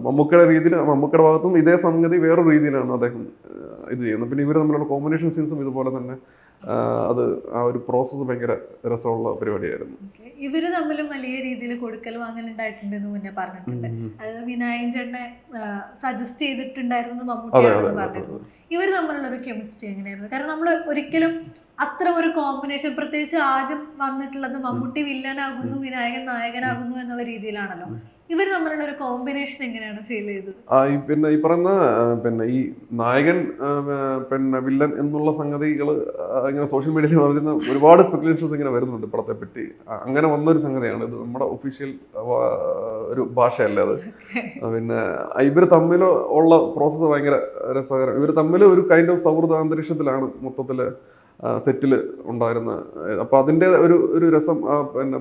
മമ്മൂക്കയുടെ ഭാഗത്തും ഇതേ സംഗതി വേറൊരു രീതിയിലാണ് അദ്ദേഹം ഇത് ചെയ്യുന്നത്. പിന്നെ ഇവർ തമ്മിലുള്ള കോമ്പിനേഷൻ സീൻസും ഇതുപോലെ തന്നെ അത് ആ ഒരു പ്രോസസ്സ് ഭയങ്കര രസമുള്ള പരിപാടിയായിരുന്നു. ഇവര് തമ്മിലും വലിയ രീതിയിൽ കൊടുക്കൽ വാങ്ങലുണ്ടായിട്ടുണ്ടെന്ന് മുന്നേ പറഞ്ഞിട്ടുണ്ട്. അത് വിനായകൻ ചേട്ടനെ സജസ്റ്റ് ചെയ്തിട്ടുണ്ടായിരുന്നു മമ്മൂട്ടിയാണെന്ന് പറഞ്ഞിരുന്നു. ഇവർ തമ്മിലുള്ള ഒരു കെമിസ്ട്രി എങ്ങനെയായിരുന്നു? കാരണം നമ്മൾ ഒരിക്കലും അത്ര ഒരു കോമ്പിനേഷൻ, പ്രത്യേകിച്ച് ആദ്യം വന്നിട്ടുള്ളത് മമ്മൂട്ടി വില്ലനാകുന്നു വിനായകൻ നായകനാകുന്നു എന്നുള്ള രീതിയിലാണല്ലോ. ഇവർ തമ്മിലുള്ള ഒരു കോമ്പിനേഷൻ എങ്ങനെയാണ് ഫീൽ ചെയ്തത്? പിന്നെ ഈ പറയുന്ന പിന്നെ ഈ നായകൻ പിന്നെ വില്ലൻ എന്നുള്ള സംഗതികൾ ഇങ്ങനെ സോഷ്യൽ മീഡിയയിൽ വരുന്ന ഒരുപാട് സ്പെക്കുലേഷൻസ് ഇങ്ങനെ വരുന്നുണ്ട് പടത്തെ പറ്റി. അങ്ങനെ വന്നൊരു സംഗതിയാണ് ഇത്. നമ്മുടെ ഒഫീഷ്യൽ ഒരു ഭാഷയല്ല അത്. പിന്നെ ഇവർ തമ്മിൽ ഉള്ള പ്രോസസ്സ് ഭയങ്കര രസകരം. ഇവർ തമ്മിൽ ഒരു കൈൻഡ് ഓഫ് സൗഹൃദ അന്തരീക്ഷത്തിലാണ് മൊത്തത്തിൽ സെറ്റിൽ ഉണ്ടായിരുന്നത്. അപ്പോൾ അതിൻ്റെ ഒരു രസം പിന്നെ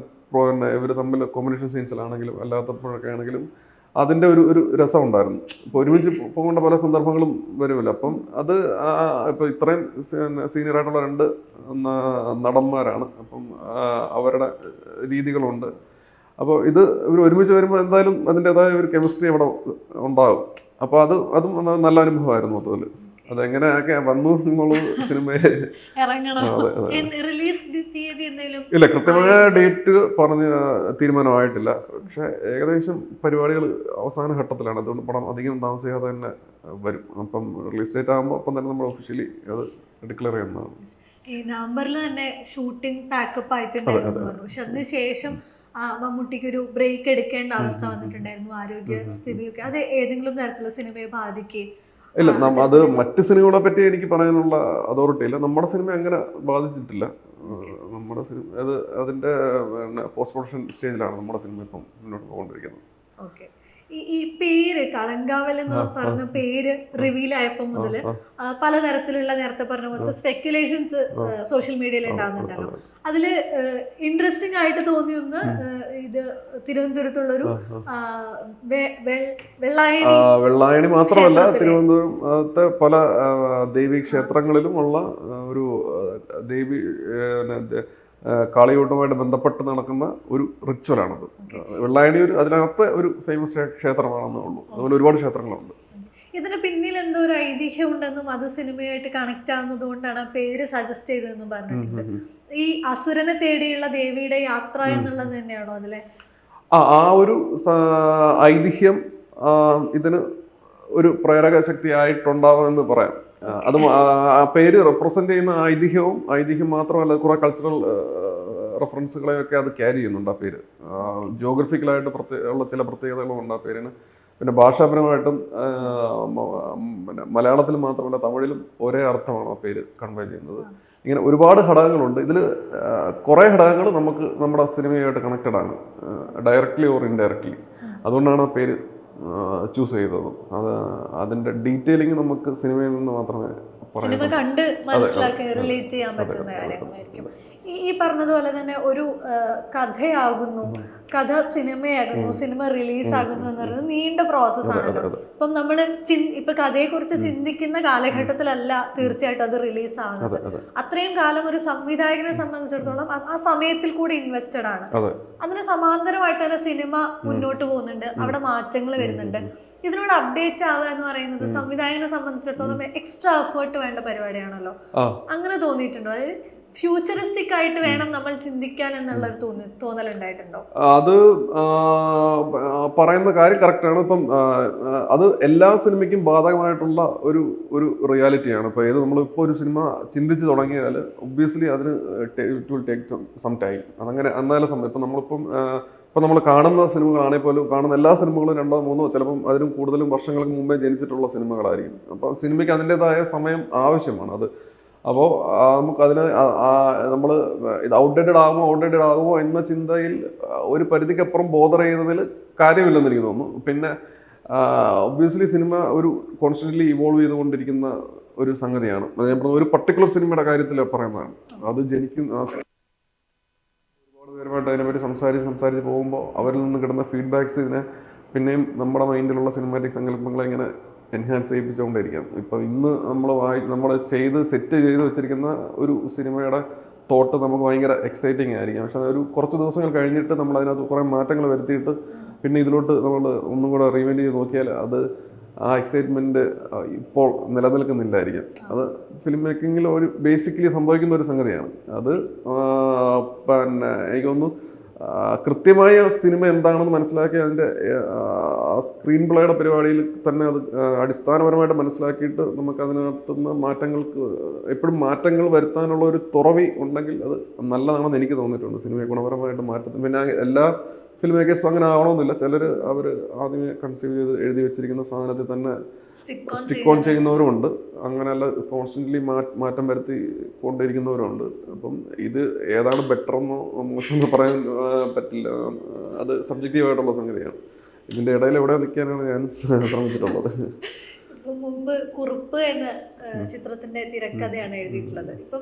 ഇവർ തമ്മിൽ കോമ്പിനേഷൻ സീൻസിലാണെങ്കിലും അല്ലാത്തപ്പോഴൊക്കെ ആണെങ്കിലും അതിൻ്റെ ഒരു രസം ഉണ്ടായിരുന്നു. ഇപ്പോൾ ഒരുമിച്ച് പോകേണ്ട പല സന്ദർഭങ്ങളും വരുമല്ലോ. അപ്പം അത് ഇപ്പോൾ ഇത്രയും സീനിയറായിട്ടുള്ള 2 നടന്മാരാണ്. അപ്പം അവരുടെ രീതികളുണ്ട്. അപ്പോൾ ഇവർ ഒരുമിച്ച് വരുമ്പോൾ എന്തായാലും അതിൻ്റെതായ ഒരു കെമിസ്ട്രി അവിടെ ഉണ്ടാകും. അപ്പോൾ അതും നല്ല അനുഭവമായിരുന്നു മൊത്തത്തിൽ. അതെങ്ങനെയൊക്കെ വന്നു എന്നുള്ളത് സിനിമയെ ഇല്ല, കൃത്യമായ ഡേറ്റ് പറഞ്ഞ് തീരുമാനമായിട്ടില്ല. പക്ഷെ ഏകദേശം പരിപാടികൾ അവസാന ഘട്ടത്തിലാണ്. അതുകൊണ്ട് പടം അധികം താമസിയാതെ തന്നെ വരും. അപ്പം റിലീസ് ഡേറ്റ് ആകുമ്പോൾ അപ്പം തന്നെ നമ്മൾ ഒഫീഷ്യലി അത് ഡിക്ലെയർ ചെയ്യുന്നതാണ്. ഈ നവംബറിൽ തന്നെ ഷൂട്ടിംഗ് പാക്കപ്പ് ആയിട്ടുണ്ടായിരുന്നു. പക്ഷെ അതിനുശേഷം മമ്മൂട്ടിക്ക് ഒരു ബ്രേക്ക് എടുക്കേണ്ട അവസ്ഥ വന്നിട്ടുണ്ടായിരുന്നു. ആരോഗ്യ സ്ഥിതിയൊക്കെ അത് ഏതെങ്കിലും തരത്തിലുള്ള സിനിമയെ ബാധിക്കുകയും ഇല്ല. അത് മറ്റ് സിനിമകളെ പറ്റി എനിക്ക് പറയാനുള്ള അതോറിറ്റി ഇല്ല. നമ്മുടെ സിനിമ അങ്ങനെ ബാധിച്ചിട്ടില്ല. നമ്മുടെ സിനിമ അതിന്റെ പോസ്റ്റ് പ്രൊഡക്ഷൻ സ്റ്റേജിലാണ് നമ്മുടെ സിനിമ ഇപ്പം മുന്നോട്ട് പോകൊണ്ടിരിക്കുന്നത്. ഓക്കെ. ഈ പേര് കളങ്കാവൽ എന്ന് പറഞ്ഞ പേര് റിവീൽ ആയപ്പോൾ മുതൽ പലതരത്തിലുള്ള നേരത്തെ പറഞ്ഞ പോലത്തെ സ്പെക്കുലേഷൻസ് സോഷ്യൽ മീഡിയയിൽ ഉണ്ടാകുന്നുണ്ടല്ലോ. അതില് ഇൻട്രസ്റ്റിംഗ് ആയിട്ട് തോന്നിയൊന്ന് ഇത് തിരുവനന്തപുരത്തുള്ളൊരു വെള്ളായണി മാത്രമല്ല, തിരുവനന്തപുരത്തെ പല ദേവീ ക്ഷേത്രങ്ങളിലും ഉള്ള ഒരു ദേവി കാളിയൂട്ടുമായിട്ട് ബന്ധപ്പെട്ട് നടക്കുന്ന ഒരു റിച്വലാണത്. വെള്ളായണി അതിനകത്ത് ഒരു ഫേമസ് ക്ഷേത്രമാണെന്നേ ഉള്ളൂ. അതുപോലെ ഒരുപാട് ക്ഷേത്രങ്ങളുണ്ട്. ഇതിന് പിന്നിൽ എന്തോ ഒരു ഐതിഹ്യം ഉണ്ടെന്നും അത് സിനിമയായിട്ട് കണക്ട് ആവുന്നത് കൊണ്ടാണ് ആ പേര് സജസ്റ്റ് ചെയ്തതെന്നും പറഞ്ഞിട്ടുണ്ട്. ഈ അസുരനെ തേടിയുള്ള ദേവിയുടെ യാത്ര എന്നുള്ളത് തന്നെയാണോ അതിലെ ആ ഒരു ഐതിഹ്യം ഇതിന് ഒരു പ്രേരക ശക്തിയായിട്ടുണ്ടാവുമെന്ന് പറയാം. അത് ആ പേര് റെപ്രസെന്റ് ചെയ്യുന്ന ഐതിഹ്യം മാത്രമല്ല, കുറെ കൾച്ചറൽ റെഫറൻസുകളെയൊക്കെ അത് ക്യാരി ചെയ്യുന്നുണ്ട് ആ പേര്. ജിയോഗ്രഫിക്കലായിട്ട് ഉള്ള ചില പ്രത്യേകതകളും ഉണ്ട് ആ പേരിന്. പിന്നെ ഭാഷാപരമായിട്ടും പിന്നെ മലയാളത്തിൽ മാത്രമല്ല തമിഴിലും ഒരേ അർത്ഥമാണ് ആ പേര് കൺവേ ചെയ്യുന്നത്. ഇങ്ങനെ ഒരുപാട് ഘടകങ്ങളുണ്ട് ഇതിൽ. കുറേ ഘടകങ്ങൾ നമുക്ക് നമ്മുടെ സിനിമയുമായിട്ട് കണക്റ്റഡ് ആണ്, ഡയറക്റ്റ്ലി ഓർ ഇൻഡയറക്റ്റ്ലി. അതുകൊണ്ടാണ് ആ പേര് ചൂസ് ചെയ്തതും. അതിന്റെ ഡീറ്റെയിലിംഗ് നമുക്ക് സിനിമയിൽ നിന്ന് മാത്രമേ സിനിമ കണ്ട് മനസ്സിലാക്കി റിലേറ്റ് ചെയ്യാൻ പറ്റുന്ന കാര്യങ്ങളായിരിക്കും. ഈ പറഞ്ഞതുപോലെ തന്നെ ഒരു കഥയാകുന്നു, കഥ സിനിമയാകുന്നു, സിനിമ റിലീസാകുന്നു എന്ന് പറയുന്നത് നീണ്ട പ്രോസസ്സാണല്ലോ. ഇപ്പം നമ്മൾ ഇപ്പൊ കഥയെക്കുറിച്ച് ചിന്തിക്കുന്ന കാലഘട്ടത്തിലല്ല തീർച്ചയായിട്ടും അത് റിലീസാവുന്നത്. അത്രയും കാലം ഒരു സംവിധായകനെ സംബന്ധിച്ചിടത്തോളം ആ സമയത്തിൽ കൂടി ഇൻവെസ്റ്റഡ് ആണ്. അതിന് സമാന്തരമായിട്ട് തന്നെ സിനിമ മുന്നോട്ട് പോകുന്നുണ്ട്, അവിടെ മാറ്റങ്ങൾ വരുന്നുണ്ട്. ഇതിനോട് അപ്ഡേറ്റ് ആവുക എന്ന് പറയുന്നത് സംവിധായകനെ സംബന്ധിച്ചിടത്തോളം എക്സ്ട്രാ എഫേർട്ട് വേണ്ട പരിപാടിയാണല്ലോ. അങ്ങനെ തോന്നിയിട്ടുണ്ടോ? അതായത് ഫ്യൂച്ചറിസ്റ്റിക് ആയിട്ട് വേണം നമ്മൾ ചിന്തിക്കാൻ എന്നുള്ള ഒരു തോന്നലുണ്ടായിട്ടുണ്ടോ? അത് പറയുന്ന കാര്യം കറക്റ്റാണ്. ഇപ്പം അത് എല്ലാ സിനിമയ്ക്കും ബാധകമായിട്ടുള്ള ഒരു റിയാലിറ്റിയാണ്. ഇപ്പോൾ നമ്മളിപ്പോൾ ഒരു സിനിമ ചിന്തിച്ച് തുടങ്ങിയാൽ ഒബ്വിയസ്ലി അതിന് it will take some time. അതങ്ങനെ എന്നാലും സമയം ഇപ്പം നമ്മൾ കാണുന്ന സിനിമകളാണെങ്കിൽ പോലും കാണുന്ന എല്ലാ സിനിമകളും 2 3 ചിലപ്പം അതിനും കൂടുതലും വർഷങ്ങൾക്ക് മുമ്പേ ജനിച്ചിട്ടുള്ള സിനിമകളായിരിക്കും. അപ്പോൾ സിനിമയ്ക്ക് അതിൻ്റെതായ സമയം ആവശ്യമാണ്. അപ്പോൾ നമുക്കതിന് നമ്മൾ ഇത് ഔട്ട്ഡേറ്റഡ് ആകുമോ എന്ന ചിന്തയിൽ ഒരു പരിധിക്കപ്പുറം ബോധർ ചെയ്യുന്നതിൽ കാര്യമില്ലെന്ന് എനിക്ക് തോന്നുന്നു. പിന്നെ ഒബ്വിയസ്ലി സിനിമ ഒരു കോൺസ്റ്റന്റ്ലി ഇവോൾവ് ചെയ്തുകൊണ്ടിരിക്കുന്ന ഒരു സംഗതിയാണ്. ഞാൻ പറഞ്ഞ ഒരു പർട്ടിക്കുലർ സിനിമയുടെ കാര്യത്തിൽ പറയുന്നതാണ്. അത് ഒരുപാട് പേരുമായിട്ട് അതിനെപ്പറ്റി സംസാരിച്ച് പോകുമ്പോൾ അവരിൽ നിന്ന് കിട്ടുന്ന ഫീഡ്ബാക്സ് ഇതിനെ പിന്നെയും നമ്മുടെ മൈൻഡിലുള്ള സിനിമാറ്റിക് സങ്കല്പങ്ങളെ ഇങ്ങനെ എൻഹാൻസ് ചെയ്യിപ്പിച്ചുകൊണ്ടിരിക്കാം. ഇപ്പോൾ ഇന്ന് നമ്മൾ സെറ്റ് ചെയ്ത് വെച്ചിരിക്കുന്ന ഒരു സിനിമയുടെ തോട്ട് നമുക്ക് ഭയങ്കര എക്സൈറ്റിംഗ് ആയിരിക്കും. പക്ഷെ ഒരു കുറച്ച് ദിവസങ്ങൾ കഴിഞ്ഞിട്ട് നമ്മൾ അതിനകത്ത് കുറേ മാറ്റങ്ങൾ വരുത്തിയിട്ട് പിന്നെ ഇതിലോട്ട് നമ്മൾ ഒന്നും കൂടെ റീവൈൻഡ് ചെയ്ത് നോക്കിയാൽ അത് ആ എക്സൈറ്റ്മെൻറ്റ് ഇപ്പോൾ നിലനിൽക്കുന്നില്ലായിരിക്കും. അത് ഫിലിം മേക്കിങ്ങിൽ ഒരു ബേസിക്കലി സംഭവിക്കുന്ന ഒരു സംഗതിയാണ്. അത് പിന്നെ എനിക്കൊന്ന് കൃത്യമായ സിനിമ എന്താണെന്ന് മനസ്സിലാക്കി അതിൻ്റെ സ്ക്രീൻ പ്ലേയുടെ പരിപാടിയിൽ തന്നെ അത് അടിസ്ഥാനപരമായിട്ട് മനസ്സിലാക്കിയിട്ട് നമുക്ക് അതിനകത്തുനിന്ന് എപ്പോഴും മാറ്റങ്ങൾ വരുത്താനുള്ള ഒരു തുറവി ഉണ്ടെങ്കിൽ അത് നല്ലതാണെന്ന് എനിക്ക് തോന്നിയിട്ടുണ്ട്. സിനിമയെ ഗുണപരമായിട്ട് മാറ്റത്തിന് പിന്നെ എല്ലാ ഫിലിം മേക്കേഴ്സ് അങ്ങനെ ആവണമെന്നില്ല. ചിലർ അവർ ആദ്യമേ കൺസീവ് ചെയ്ത് എഴുതി വെച്ചിരിക്കുന്ന സാധനത്തിൽ തന്നെ സ്റ്റിക്ക് ഓൺ ചെയ്യുന്നവരുമുണ്ട്. അങ്ങനെയല്ല കോൺസ്റ്റന്റ്ലി മാറ്റം വരുത്തി കൊണ്ടിരിക്കുന്നവരുണ്ട്. അപ്പം ഇത് ഏതാണ് ബെറ്റർ എന്നോ മോശമെന്ന് പറയാൻ പറ്റില്ല. അത് സബ്ജക്റ്റീവായിട്ടുള്ള സംഗതിയാണ്. ഇതിൻ്റെ ഇടയിൽ എവിടെ നിൽക്കാനാണ് ഞാൻ ശ്രമിച്ചിട്ടുള്ളത്. മുമ്പ് കുറുപ്പ് എന്ന ചിത്രത്തിന്റെ തിരക്കഥയാണ് എഴുതിയിട്ടുള്ളത്. ഇപ്പം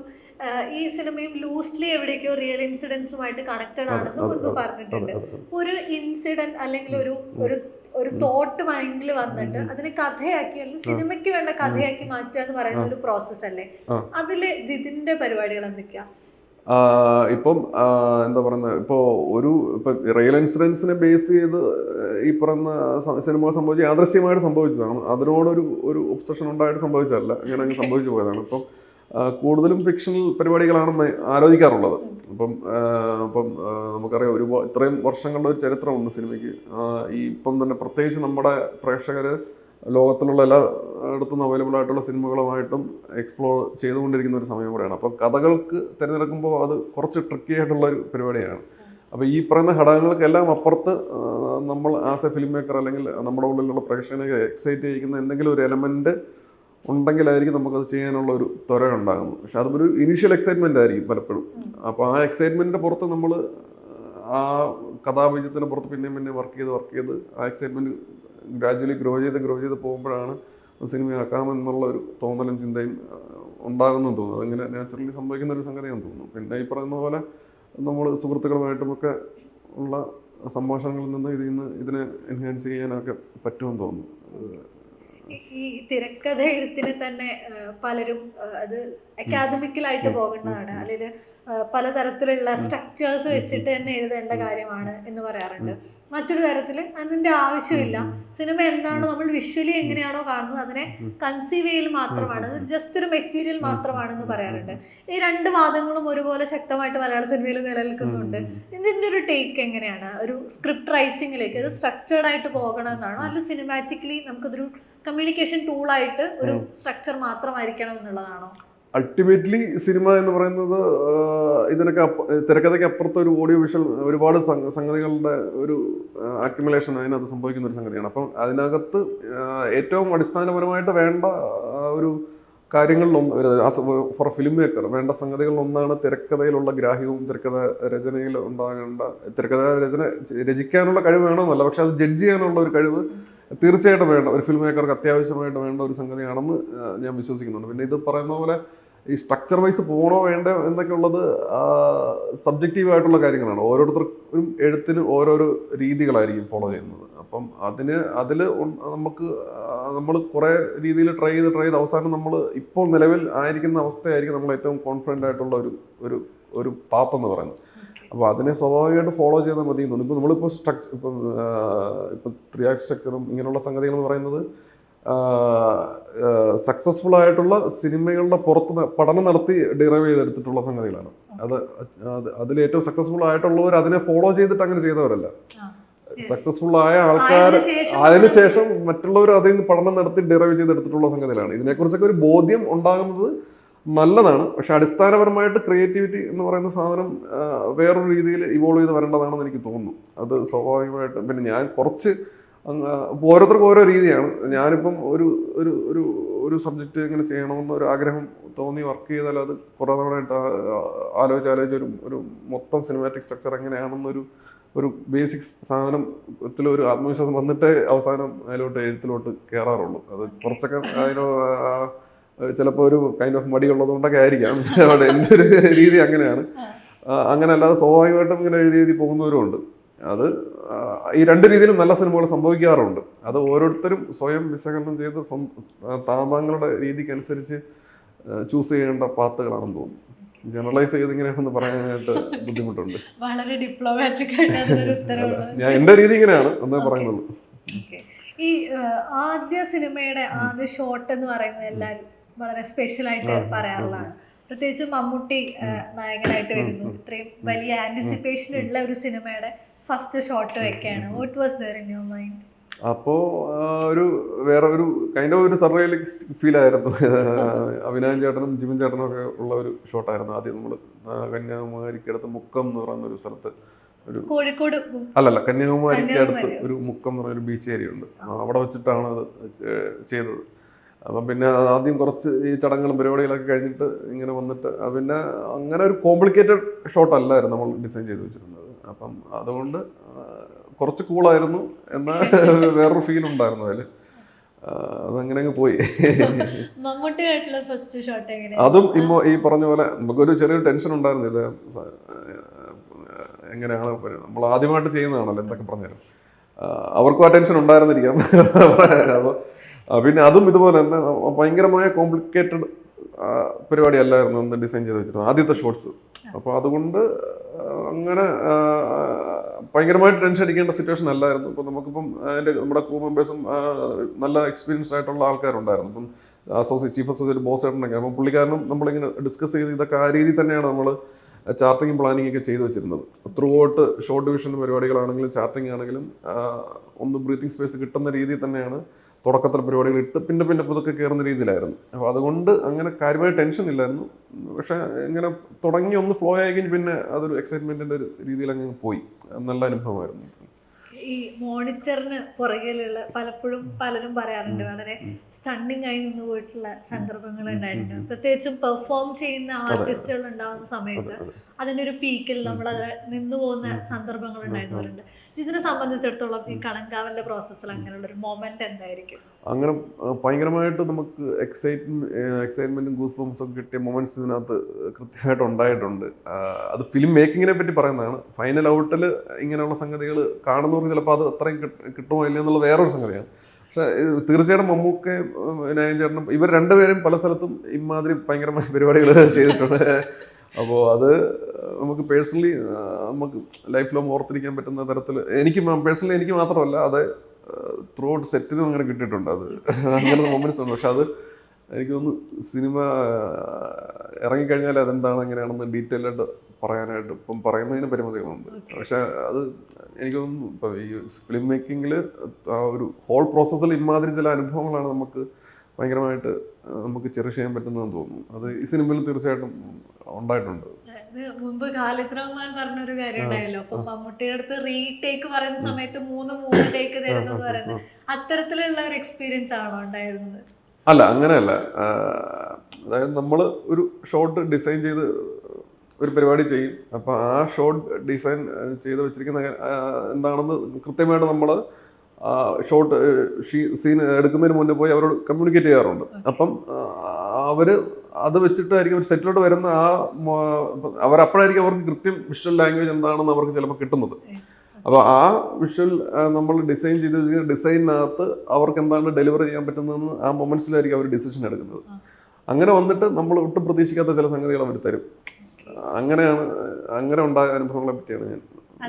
ഈ സിനിമയും ലൂസ്ലി എവിടേക്കോ റിയൽ ഇൻസിഡൻസുമായിട്ട് കണക്റ്റഡ് ആണെന്ന് മുൻപ് പറഞ്ഞിട്ടുണ്ട്. ഒരു ഇൻസിഡന്റ് അല്ലെങ്കിൽ ഒരു തോട്ട് മൈൻഡിൽ വന്നിട്ട് അതിനെ കഥയാക്കി അല്ലെങ്കിൽ സിനിമയ്ക്ക് വേണ്ട കഥയാക്കി മാറ്റുക എന്ന് പറയുന്ന ഒരു പ്രോസസ് അല്ലേ? അതില് ജിതിന്റെ പരിപാടികൾ എന്തൊക്കെയാ? ഇപ്പം എന്താ പറയുന്നത്, ഇപ്പം റിയൽ ഇൻസിഡൻസിനെ ബേസ് ചെയ്ത് ഈ പറയുന്ന സിനിമ സംഭവിച്ച് യാദൃശ്യമായിട്ട് സംഭവിച്ചതാണ്. അതിനോടൊരു ഒബ്സഷൻ ഉണ്ടായിട്ട് സംഭവിച്ചതല്ല, അങ്ങനെ അങ്ങ് സംഭവിച്ചു പോയതാണ്. ഇപ്പം കൂടുതലും ഫിക്ഷണൽ പരിപാടികളാണ് ആലോചിക്കാറുള്ളത്. അപ്പം നമുക്കറിയാം ഇത്രയും വർഷങ്ങളുടെ ഒരു ചരിത്രമുണ്ട് സിനിമയ്ക്ക്. ഇപ്പം തന്നെ പ്രത്യേകിച്ച് നമ്മുടെ പ്രേക്ഷകർ ലോകത്തിലുള്ള എല്ലായിടത്തും അവൈലബിൾ ആയിട്ടുള്ള സിനിമകളുമായിട്ടും എക്സ്പ്ലോർ ചെയ്തുകൊണ്ടിരിക്കുന്ന ഒരു സമയം കൂടെയാണ്. അപ്പോൾ കഥകൾക്ക് തിരഞ്ഞെടുക്കുമ്പോൾ അത് കുറച്ച് ട്രിക്കി ആയിട്ടുള്ള ഒരു പരിപാടിയാണ്. അപ്പോൾ ഈ പറയുന്ന ഘടകങ്ങൾക്കെല്ലാം അപ്പുറത്ത് നമ്മൾ ആസ് എ ഫിലിം മേക്കർ അല്ലെങ്കിൽ നമ്മുടെ ഉള്ളിലുള്ള പ്രേക്ഷകനെ എക്സൈറ്റ് ചെയ്യിക്കുന്ന എന്തെങ്കിലും ഒരു എലമെൻറ്റ് ഉണ്ടെങ്കിലായിരിക്കും നമുക്കത് ചെയ്യാനുള്ള ഒരു ത്വര ഉണ്ടാകുന്നത്. പക്ഷെ അതൊരു ഇനീഷ്യൽ എക്സൈറ്റ്മെൻ്റ് ആയിരിക്കും പലപ്പോഴും. അപ്പോൾ ആ എക്സൈറ്റ്മെൻറ്റിൻ്റെ പുറത്ത് നമ്മൾ ആ കഥാബീജത്തിന് പുറത്ത് പിന്നെയും വർക്ക് ചെയ്ത് ആ എക്സൈറ്റ്മെൻറ്റ് ഗ്രാജുവലി ഗ്രോ ചെയ്ത് പോകുമ്പോഴാണ് സിനിമയാക്കാമെന്നുള്ള ഒരു തോന്നലും ചിന്തയും ഉണ്ടാകുമെന്ന് തോന്നുന്നു. അതിങ്ങനെ നാച്ചുറലി സംഭവിക്കുന്ന ഒരു സംഗതിയാണെന്ന് തോന്നുന്നു. പിന്നെ ഈ പറയുന്ന പോലെ നമ്മൾ സുഹൃത്തുക്കളുമായിട്ടുമൊക്കെ ഉള്ള സംഭാഷണങ്ങളിൽ നിന്ന് ഇതിനെ എൻഹാൻസ് ചെയ്യാനൊക്കെ പറ്റുമെന്ന് തോന്നുന്നു. ഈ തിരക്കഥ എഴുത്തിന് തന്നെ പലരും അത് അക്കാദമിക്കലായിട്ട് പോകേണ്ടതാണ്, അല്ലെങ്കിൽ പലതരത്തിലുള്ള സ്ട്രക്ചേഴ്സ് വെച്ചിട്ട് തന്നെ എഴുതേണ്ട കാര്യമാണ് എന്ന് പറയാറുണ്ട്. മറ്റൊരു തരത്തിൽ അതിൻ്റെ ആവശ്യമില്ല, സിനിമ എന്താണോ നമ്മൾ വിഷ്വലി എങ്ങനെയാണോ കാണുന്നത് അതിനെ കൺസീവ് ചെയ്യൽ മാത്രമാണ്, അത് ജസ്റ്റ് ഒരു മെറ്റീരിയൽ മാത്രമാണെന്ന് പറയാറുണ്ട്. ഈ രണ്ട് വാദങ്ങളും ഒരുപോലെ ശക്തമായിട്ട് മലയാള സിനിമയിൽ നിലനിൽക്കുന്നുണ്ട്. ഇതിൻ്റെ ഒരു ടേക്ക് എങ്ങനെയാണ്? ഒരു സ്ക്രിപ്റ്റ് റൈറ്റിങ്ങിലേക്ക് അത് സ്ട്രക്ചേർഡ് ആയിട്ട് പോകണമെന്നാണോ, അല്ലെങ്കിൽ സിനിമാറ്റിക്കലി നമുക്കതൊരു കമ്മ്യൂണിക്കേഷൻ ടൂളായിട്ട് ഒരു സ്ട്രക്ചർ മാത്രമായിരിക്കണം എന്നുള്ളതാണോ? അൾട്ടിമേറ്റ്ലി സിനിമ എന്ന് പറയുന്നത് ഇതിനൊക്കെ തിരക്കഥയ്ക്ക് അപ്പുറത്ത് ഒരു ഓഡിയോ വിഷ്വൽ ഒരുപാട് സംഗതികളുടെ ഒരു അക്യുമുലേഷൻ അതിനകത്ത് സംഭവിക്കുന്ന ഒരു സംഗതിയാണ്. അപ്പം അതിനകത്ത് ഏറ്റവും അടിസ്ഥാനപരമായിട്ട് വേണ്ട ഒരു കാര്യങ്ങളിലൊന്ന് ഫോർ ഫിലിം മേക്കർ വേണ്ട സംഗതികളിലൊന്നാണ് തിരക്കഥയിലുള്ള ഗ്രാഹ്യവും രചനയിൽ ഉണ്ടാകേണ്ട രചിക്കാനുള്ള കഴിവ് വേണമെന്നല്ല, പക്ഷെ അത് ജഡ്ജ് ചെയ്യാനുള്ള ഒരു കഴിവ് തീർച്ചയായിട്ടും വേണ്ട ഒരു ഫിലിം മേക്കർക്ക് അത്യാവശ്യമായിട്ട് വേണ്ട ഒരു സംഗതിയാണെന്ന് ഞാൻ വിശ്വസിക്കുന്നുണ്ട്. പിന്നെ ഇത് പറയുന്ന പോലെ ഈ സ്ട്രക്ചർ വൈസ് പോകണോ വേണ്ട എന്നൊക്കെ ഉള്ളത് സബ്ജക്റ്റീവായിട്ടുള്ള കാര്യങ്ങളാണ്. ഓരോരുത്തർക്കും എഴുത്തിന് ഓരോരോ രീതികളായിരിക്കും ഫോളോ ചെയ്യുന്നത്. അപ്പം അതിൽ നമ്മൾ കുറേ രീതിയിൽ ട്രൈ ചെയ്ത് അവസാനം നമ്മൾ ഇപ്പോൾ നിലവിൽ ആയിരിക്കുന്ന അവസ്ഥയായിരിക്കും നമ്മൾ ഏറ്റവും കോൺഫിഡൻ്റ് ആയിട്ടുള്ള ഒരു പാത്ത് എന്ന് പറയുന്നത്. അപ്പോൾ അതിനെ സ്വാഭാവികമായിട്ട് ഫോളോ ചെയ്താൽ മതി എന്നുണ്ട്. ഇപ്പോൾ നമ്മളിപ്പോൾ ഇപ്പം 3 ആക്ട് സ്ട്രക്ചറും ഇങ്ങനെയുള്ള സംഗതികൾ എന്ന് പറയുന്നത് സക്സസ്ഫുൾ ആയിട്ടുള്ള സിനിമകളുടെ പുറത്ത് പഠനം നടത്തി ഡിറൈവ് ചെയ്തെടുത്തിട്ടുള്ള സംഗതികളാണ്. അതിൽ ഏറ്റവും സക്സസ്ഫുൾ ആയിട്ടുള്ളവർ അതിനെ ഫോളോ ചെയ്തിട്ട് അങ്ങനെ ചെയ്തവരല്ല. സക്സസ്ഫുൾ ആയ ആൾക്കാർ അതിനുശേഷം മറ്റുള്ളവർ അതിൽ നിന്ന് പഠനം നടത്തി ഡിറൈവ് ചെയ്തെടുത്തിട്ടുള്ള സംഗതികളാണ്. ഇതിനെക്കുറിച്ചൊക്കെ ഒരു ബോധ്യം ഉണ്ടാകുന്നത് നല്ലതാണ്. പക്ഷെ അടിസ്ഥാനപരമായിട്ട് ക്രിയേറ്റിവിറ്റി എന്ന് പറയുന്ന സാധനം വേറൊരു രീതിയിൽ ഇവോൾവ് ചെയ്ത് വരേണ്ടതാണെന്ന് എനിക്ക് തോന്നുന്നു. അത് സ്വാഭാവികമായിട്ട് പിന്നെ ഞാൻ കുറച്ച് ഓരോരുത്തർക്കും ഓരോ രീതിയാണ്. ഞാനിപ്പം ഒരു സബ്ജക്റ്റ് ഇങ്ങനെ ചെയ്യണമെന്നൊരു ആഗ്രഹം തോന്നി വർക്ക് ചെയ്താൽ അത് കുറേ തവണയായിട്ട് ആലോചിച്ച് ഒരു മൊത്തം സിനിമാറ്റിക് സ്ട്രക്ചർ എങ്ങനെയാണെന്നൊരു ബേസിക്സ് സാധനത്തിലൊരു ആത്മവിശ്വാസം വന്നിട്ടേ അവസാനം എഴുത്തിലോട്ട് കയറാറുള്ളൂ. അത് കുറച്ചൊക്കെ ചിലപ്പോൾ ഒരു കൈൻഡ് ഓഫ് മടിയുള്ളത് കൊണ്ടൊക്കെ ആയിരിക്കാം. അവിടെ എൻ്റെ ഒരു രീതി അങ്ങനെയാണ്. അങ്ങനെ അല്ലാതെ സ്വാഭാവികമായിട്ടും ഇങ്ങനെ എഴുതി പോകുന്നവരുമുണ്ട്. അത് ഈ രണ്ട് രീതിയിലും നല്ല സിനിമകൾ സംഭവിക്കാറുണ്ട്. അത് ഓരോരുത്തരും സ്വയം വിശകലനം ചെയ്ത് താങ്കളുടെ രീതിക്കനുസരിച്ച് ചൂസ് ചെയ്യേണ്ട പാത്തുകളാണെന്ന് തോന്നുന്നു. ജനറലൈസ് ചെയ്ത് ഇങ്ങനെയാണെന്ന് പറയാനായിട്ട് ബുദ്ധിമുട്ടുണ്ട്. വളരെ ഡിപ്ലോമാറ്റിക് ആയിട്ട് ഞാൻ എൻ്റെ രീതി ഇങ്ങനെയാണ് എന്നേ പറയുന്നുള്ളൂ. ഈ ആദ്യ സിനിമയുടെ ആദ്യ ഷോട്ട് എന്ന് പറയുന്നത് എല്ലാവരും വളരെ സ്പെഷ്യൽ ആയിട്ട് പറയാറുള്ളതാണ്. പ്രത്യേകിച്ച് മമ്മൂട്ടി നായകനായിട്ട് വരുന്നു, ഇത്രയും വലിയ ആന്റിസിപ്പേഷൻ ഉള്ള ഒരു സിനിമയുടെ ഫസ്റ്റ് ഷോട്ട് വെക്കാണ്. What was there in your mind? അപ്പോൾ വേറെ ഒരു കൈൻഡ് ഓഫ് ഒരു സർറിയലിസ്റ്റിക് ഫീൽ ആയിരുന്നു. അഭിനയൻ ചേട്ടനും ജിമിൻ ചേട്ടനും ഒക്കെ ഉള്ള ഒരു ഷോട്ടായിരുന്നു. ആദ്യം നമ്മൾ കന്യാകുമാരിക്കടുത്ത് മുക്കം എന്ന് പറയുന്ന ഒരു സ്ഥലത്ത് കോഴിക്കോട് അല്ലല്ല, കന്യാകുമാരിക്ക് അടുത്ത് ഒരു മുക്കം എന്ന് പറയുന്ന ഒരു ബീച്ച് ഏരിയ ഉണ്ട്. അവിടെ വെച്ചിട്ടാണ് അത് ചെയ്തത്. അപ്പം പിന്നെ ആദ്യം കുറച്ച് ഈ ചടങ്ങുകളും പരിപാടികളൊക്കെ കഴിഞ്ഞിട്ട് ഇങ്ങനെ വന്നിട്ട് പിന്നെ അങ്ങനെ ഒരു കോംപ്ലിക്കേറ്റഡ് ഷോട്ട് അല്ലായിരുന്നു നമ്മൾ ഡിസൈൻ ചെയ്ത് വെച്ചിരുന്നത്. അപ്പം അതുകൊണ്ട് കുറച്ച് കൂളായിരുന്നു, എന്നാൽ വേറൊരു ഫീൽ ഉണ്ടായിരുന്നു അതിൽ. അതങ്ങനെ അങ്ങ് പോയി. അതും ഈ പറഞ്ഞ പോലെ നമുക്കൊരു ചെറിയൊരു ടെൻഷൻ ഉണ്ടായിരുന്നു. ഇത് എങ്ങനെയാണ് നമ്മൾ ആദ്യമായിട്ട് ചെയ്യുന്നതാണല്ലോ, എന്തൊക്കെ പറഞ്ഞാലും അവർക്കും ആ ടെൻഷൻ ഉണ്ടായിരുന്നിരിക്കാം. അപ്പോൾ പിന്നെ അതും ഇതുപോലെ തന്നെ ഭയങ്കരമായ കോംപ്ലിക്കേറ്റഡ് പരിപാടി അല്ലായിരുന്നു അന്ന് ഡിസൈൻ ചെയ്ത് വെച്ചിരുന്നത്, ആദ്യത്തെ ഷോട്ട്സ്. അപ്പോൾ അതുകൊണ്ട് അങ്ങനെ ഭയങ്കരമായിട്ട് ടെൻഷൻ അടിക്കേണ്ട സിറ്റുവേഷൻ അല്ലായിരുന്നു. ഇപ്പം നമുക്കിപ്പം നമ്മുടെ ക്രൂ മെമ്പേഴ്സും നല്ല എക്സ്പീരിയൻസ്ഡ് ആയിട്ടുള്ള ആൾക്കാരുണ്ടായിരുന്നു. ഇപ്പം ചീഫ് അസോസിയേറ്റ് ബോസ് ആയിട്ടൊക്കെ. അപ്പം പുള്ളിക്കാരനും നമ്മളിങ്ങനെ ഡിസ്കസ് ചെയ്ത് ഇതൊക്കെ ആ രീതിയിൽ തന്നെയാണ് നമ്മൾ ചാർട്ടിങ്ങും പ്ലാനിങ് ഒക്കെ ചെയ്തു വെച്ചിരുന്നത്. ത്രൂ ഔട്ട് ഷോർട്ട് ഡിവിഷൻ പരിപാടികളാണെങ്കിലും ചാർട്ടിങ് ആണെങ്കിലും ഒന്ന് ബ്രീത്തിങ് സ്പേസ് കിട്ടുന്ന രീതിയിൽ തന്നെയാണ് തുടക്കത്തിൽ പരിപാടികൾ ഇട്ട് പിന്നെ പിന്നെ പുതുക്കെ കയറുന്ന രീതിയിലായിരുന്നു. അപ്പോൾ അതുകൊണ്ട് അങ്ങനെ കാര്യമായ ടെൻഷൻ ഇല്ലായിരുന്നു. പക്ഷേ ഇങ്ങനെ തുടങ്ങി ഒന്ന് ഫ്ലോ ആയി കഴിഞ്ഞ് പിന്നെ അതൊരു എക്സൈറ്റ്മെൻറ്റിൻ്റെ ഒരു രീതിയിൽ അങ്ങ് പോയി. നല്ല അനുഭവമായിരുന്നു. ഈ മോണിറ്ററിന് പുറകിലുള്ള പലപ്പോഴും പലരും പറയാറുണ്ട് വളരെ സ്റ്റണ്ണിങ് ആയി നിന്ന് പോയിട്ടുള്ള സന്ദർഭങ്ങൾ ഉണ്ടായിട്ടുണ്ട്. പ്രത്യേകിച്ചും പെർഫോം ചെയ്യുന്ന ആർട്ടിസ്റ്റുകൾ ഉണ്ടാകുന്ന സമയത്ത് അതിൻ്റെ ഒരു പീക്കിൽ നമ്മളത് നിന്നു പോകുന്ന സന്ദർഭങ്ങൾ ഉണ്ടായിട്ടുള്ളത്. ഇതിനെ സംബന്ധിച്ചിടത്തോളം ഈ കളങ്കാവലിന്റെ പ്രോസസ്സിൽ അങ്ങനെയുള്ളൊരു മൊമെന്റ് എന്തായിരിക്കും? അങ്ങനെ ഭയങ്കരമായിട്ട് നമുക്ക് എക്സൈറ്റ്മെന്റും ഗൂസ് ബംസും കിട്ടിയ മൊമെന്റ്സ് ഇതിനകത്ത് കൃത്യമായിട്ട് ഉണ്ടായിട്ടുണ്ട്. അത് ഫിലിം മേക്കിങ്ങിനെ പറ്റി പറയുന്നതാണ്. ഫൈനൽ ഔട്ടിൽ ഇങ്ങനെയുള്ള സംഗതികൾ കാണുന്നവർക്ക് ചിലപ്പോൾ അത് അത്രയും കിട്ടുമോ ഇല്ല എന്നുള്ള വേറൊരു സംഗതിയാണ്. പക്ഷേ തീർച്ചയായിട്ടും മമ്മൂക്കയും നയൻ ചേട്ടനും ഇവർ രണ്ടുപേരും പല സ്ഥലത്തും ഇമാതിരി ഭയങ്കരമായ പരിപാടികൾ ചെയ്തിട്ടുണ്ട്. അപ്പോൾ അത് നമുക്ക് പേഴ്സണലി നമുക്ക് ലൈഫ് ലോങ് ഓർത്തിരിക്കാൻ പറ്റുന്ന തരത്തിൽ എനിക്ക് പേഴ്സണലി എനിക്ക് മാത്രമല്ല അത് ത്രൂ ഔട്ട് സെറ്റിനും അങ്ങനെ കിട്ടിയിട്ടുണ്ട്. അത് അങ്ങനത്തെ മൊമെന്റ്സ് ഉണ്ട്. പക്ഷെ അത് എനിക്ക് തോന്നുന്നു സിനിമ ഇറങ്ങിക്കഴിഞ്ഞാൽ അതെന്താണ് എങ്ങനെയാണെന്ന് ഡീറ്റെയിൽ ആയിട്ട് പറയാനായിട്ട് ഇപ്പം പറയുന്നതിന് പരിമിതികളുണ്ട്. പക്ഷെ അത് എനിക്ക് തോന്നുന്നു ഇപ്പം ഈ ഫിലിം മേക്കിങ്ങിൽ ആ ഒരു ഹോൾ പ്രോസസ്സിൽ ഇമാതിരി ചില അനുഭവങ്ങളാണ് നമുക്ക് ഭയങ്കരമായിട്ട് നമുക്ക് ചെറിഷ് ചെയ്യാൻ പറ്റുന്നതെന്ന് തോന്നുന്നു. അത് ഈ സിനിമയിൽ തീർച്ചയായിട്ടും ഉണ്ടായിട്ടുണ്ട്. മുമ്പ് ഖാലിദ് റഹ്മാൻ പറഞ്ഞൊരു കാര്യം ഉണ്ടായല്ലോ, അപ്പൊ മമ്മൂട്ടിയുടെ അടുത്ത് റീടേക്ക് പറയുന്ന സമയത്ത് മൂന്ന് ടേക്ക് തരുന്നത് പറയുന്നത് അത്തരത്തിലുള്ള ഒരു എക്സ്പീരിയൻസ് ആണോ ഉണ്ടായിരുന്നത്? അല്ല, അങ്ങനെയല്ല. അതായത് നമ്മൾ ഒരു ഷോട്ട് ഡിസൈൻ ചെയ്ത് ഒരു പരിപാടി ചെയ്യും. അപ്പോൾ ആ ഷോട്ട് ഡിസൈൻ ചെയ്ത് വെച്ചിരിക്കുന്ന എന്താണെന്ന് കൃത്യമായിട്ട് നമ്മൾ ഷോട്ട് സീൻ എടുക്കുന്നതിന് മുന്നേ പോയി അവരോട് കമ്മ്യൂണിക്കേറ്റ് ചെയ്യാറുണ്ട്. അപ്പം അവർ അത് വെച്ചിട്ടായിരിക്കും ഒരു സെറ്റിലോട്ട് വരുന്ന അവരപ്പോഴായിരിക്കും അവർക്ക് കൃത്യം വിഷ്വൽ ലാംഗ്വേജ് എന്താണെന്ന് അവർക്ക് ചിലപ്പോൾ കിട്ടുന്നത്. അപ്പോൾ ആ വിഷ്വൽ നമ്മൾ ഡിസൈൻ ചെയ്ത് ഡിസൈനിനകത്ത് അവർക്ക് എന്താണ് ഡെലിവർ ചെയ്യാൻ പറ്റുന്നതെന്ന് ആ മൊമെന്റ്സിലായിരിക്കും അവർ ഡിസിഷൻ എടുക്കുന്നത്. അങ്ങനെ വന്നിട്ട് നമ്മൾ ഒട്ടും പ്രതീക്ഷിക്കാത്ത ചില സംഗതികൾ അവർ തരും. അങ്ങനെ ഉണ്ടായ അനുഭവങ്ങളെ പറ്റിയാണ് ഞാൻ